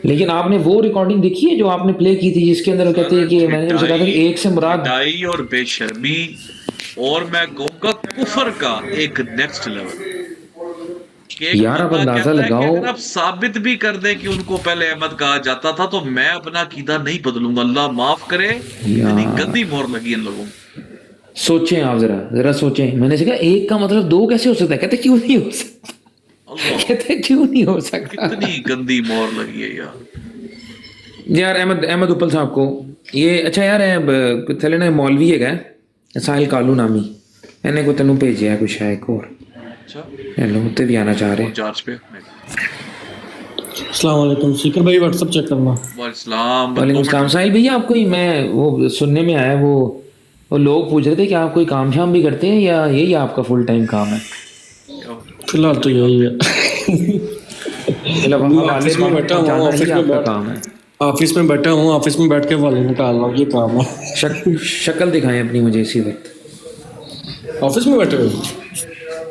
لیکن آپ نے وہ ریکارڈنگ دیکھی ہے جو آپ نے پلے کی تھی جس کے اندر وہ کہتے ہیں کہ میں نے کہا تھا کہ ایک سے مراد دائی اور بے شرمی اور میں کہوں گا کفر کا ایک نیکسٹ لیول. کہ ایک یار اب بندہ اندازہ کہتا ہے کہ لگاؤ، اگر آپ ثابت بھی کر دیں کہ ان کو پہلے احمد کہا جاتا تھا تو میں اپنا عقیدہ نہیں بدلوں گا، اللہ معاف کرے. اتنی گندی مہر لگی ان لوگوں کو. سوچیں آپ ذرا سوچیں. میں نے کہا ایک کا مطلب دو کیسے ہو سکتا ہے؟ کہتے کیوں نہیں ہو سکتا، کہتے کیوں نہیں ہو سکتا. اتنی گندی مہر لگی ہے یار. یار احمد اپل صاحب کو یہ اچھا یار تھلے نے مولوی ہے ساحل کالو نامی، انہیں کو تینوں بھیجیا ہے کچھ ہے ایک اور. اچھا ہیلو تے بھی آنا چاہ رہے. چارج پہ. السلام علیکم سیکر بھائی، واٹس ایپ چیک کرنا. وعلیکم السلام. ساحل بھیا آپ کوئی، میں وہ سننے میں آیا وہ لوگ پوچھ رہے تھے کہ آپ کوئی کام شام بھی کرتے ہیں یا یہی آپ کا فل ٹائم کام ہے؟ فی الحال تو یہی ہے. آفس میں بیٹھا ہوں، آفس میں بیٹھ کے والے نکالنا، یہ کام ہے. شکل دکھائیں اپنی مجھے اسی وقت. آفس میں بیٹھے ہوئے؟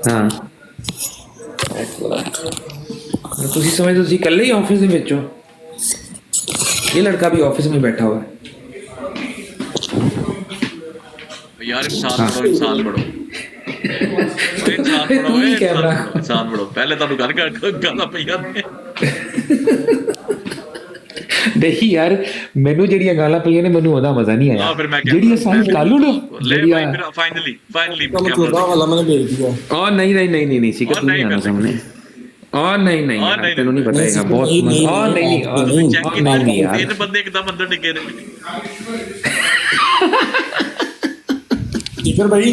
ہاں تسی سمجھ تسی کلے ہی آفس میں بیچو، یہ لڑکا بھی آفس میں بیٹھا ہوا ہے. یار انسان بڑھو انسان بڑھو. پہلے تمہیں گالا پہ نہیں یار، مینوں جڑیاں گالاں پਈਆਂ نے مینوں ਉਹਦਾ مزہ نہیں آیا. جڑیاں ساری کالو نو فائنلی والا میں نے بھیج دیا. نہیں سیکر تو نہیں آنا سامنے. نہیں تینوں نہیں بتائے گا بہت نہیں یار. 3 بندے ایک دم اندر ڈگے رہے. سیکر بھائی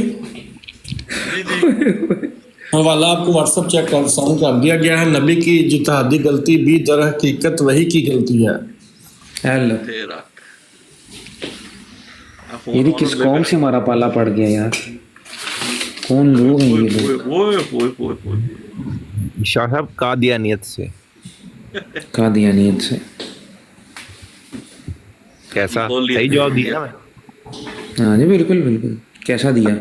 حوالہ آپ کو واٹس ایپ چیک کر دیا گیا ہے. نبی کی اجتہادی غلطی بھی در حقیقت وہی کی غلطی ہے. یہ کس قوم سے ہمارا پالا پڑ گیا یار؟ کون لوگ ہیں یہ لوگ؟ شاہ صاحب قادیانیت سے کیسا صحیح جواب دیا نا میں؟ ہاں جی بالکل. کیسا دیا؟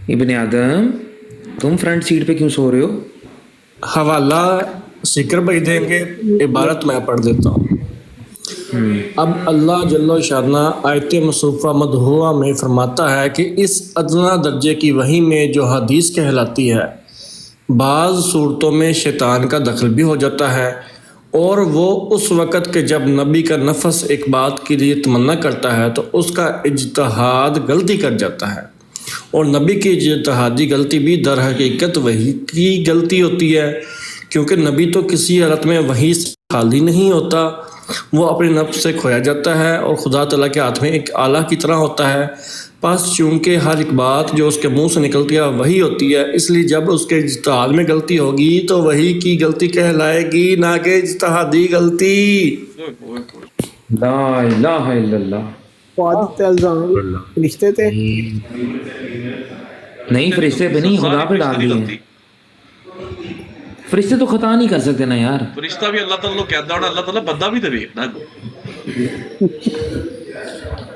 ابن آدم تم فرنٹ سیٹ پہ کیوں سو رہے ہو؟ حوالہ سیکر بھائی دیں گے، عبارت میں پڑھ دیتا ہوں. اب اللہ جل شانہ آیت مصروفہ مدحوہ میں فرماتا ہے کہ اس ادنا درجے کی وحی میں جو حدیث کہلاتی ہے، بعض صورتوں میں شیطان کا دخل بھی ہو جاتا ہے، اور وہ اس وقت کہ جب نبی کا نفس ایک بات کے لیے تمنا کرتا ہے تو اس کا اجتہاد غلطی کر جاتا ہے، اور نبی کی اجتہادی غلطی بھی در حقیقت وحی کی غلطی ہوتی ہے، کیونکہ نبی تو کسی حالت میں وحی سے خالی نہیں ہوتا، وہ اپنے نفس سے کھویا جاتا ہے اور خدا تعالیٰ کے ہاتھ میں ایک آلہ کی طرح ہوتا ہے. پس چونکہ ہر ایک بات جو اس کے منہ سے نکلتی ہے وہی ہوتی ہے، اس لیے جب اس کے اجتہاد میں غلطی ہوگی تو وہی کی غلطی کہلائے گی، نہ کہ اجتہادی غلطی. لا الہ الا اللہ. فرشتے تھے؟ نہیں فرشتے پہ نہیں، خدا پہ ڈال دیے. فرشتے تو خطا نہیں کر سکتے نا یار. فرشتہ بھی اللہ تعالیٰ کہتا ہے، اللہ تعالیٰ بندہ بھی تو دیکھنا.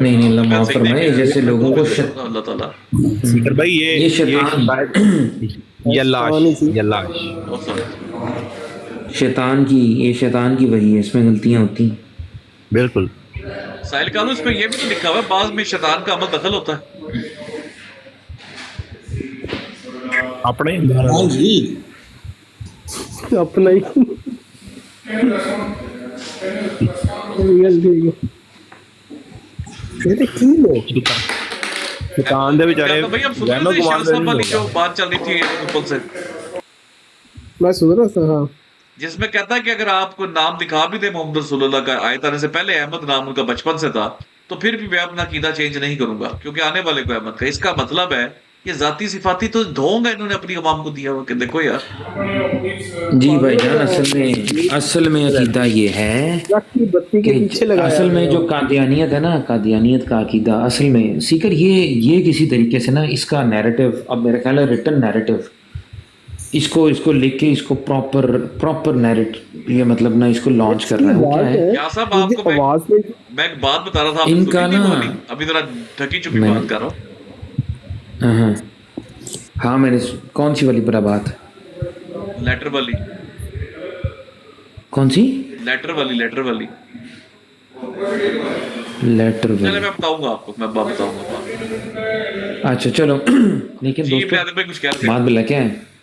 نہیں اللہ معاف فرمائے، جیسے لوگوں کو اللہ تعالیٰ سیکر بھائی یہ شیطان کی وہی ہے، اس میں غلطیاں ہوتی ہیں. بالکل. ساحل کالو اس میں یہ بھی تو لکھا ہوا ہے بعض میں شیطان کا عمل دخل ہوتا ہے. اپنے اپنا ہی شیطان دے بیچارے بھائی اب سن رہے تھے شاہ صاحب والی جو بات چل رہی تھی اوپر سے، میں سن رہا تھا. ہاں جس میں کہتا ہے کہ اگر آپ کو نام دکھا بھی دے محمد رسول اللہ کا آیت آنے سے پہلے احمد نام ان کا بچپن سے تھا، تو پھر بھی میں اپنا عقیدہ چینج نہیں کروں گا کیونکہ آنے والے کو احمد کا. اس کا مطلب ہے یہ ذاتی صفاتی تو ڈھونگ ہے انہوں نے اپنی عوام کو دیا ہوا کہ دیکھو یار. جی بھائی جان اصل میں عقیدہ یہ ہے کہ اصل میں جو قادیانیت ہے نا، قادیانیت کا عقیدہ اصل میں سیکر یہ کسی طریقے سے نا اس کا نیریٹو، اب میرا خیال ہے ریٹن نیریٹو، اس کو لکھ کے اس کو پراپر نیریٹ، یہ مطلب نا اس کو لانچ کر رہا ہے. کیا ہے کیا صاحب آپ کو میں ایک بات بتا رہا تھا، ان کا نا ابھی ذرا ٹھکی چپی بات کر رہا ہوں. ہاں میں نے کون سی والی برا بات؟ لیٹر والی. کون سی؟ لیٹر والی لیٹر چلے میں بتاؤں گا آپ کو، میں بتاؤں گا. اچھا چلو. لیکن دوستو بات بلا کیا ہے،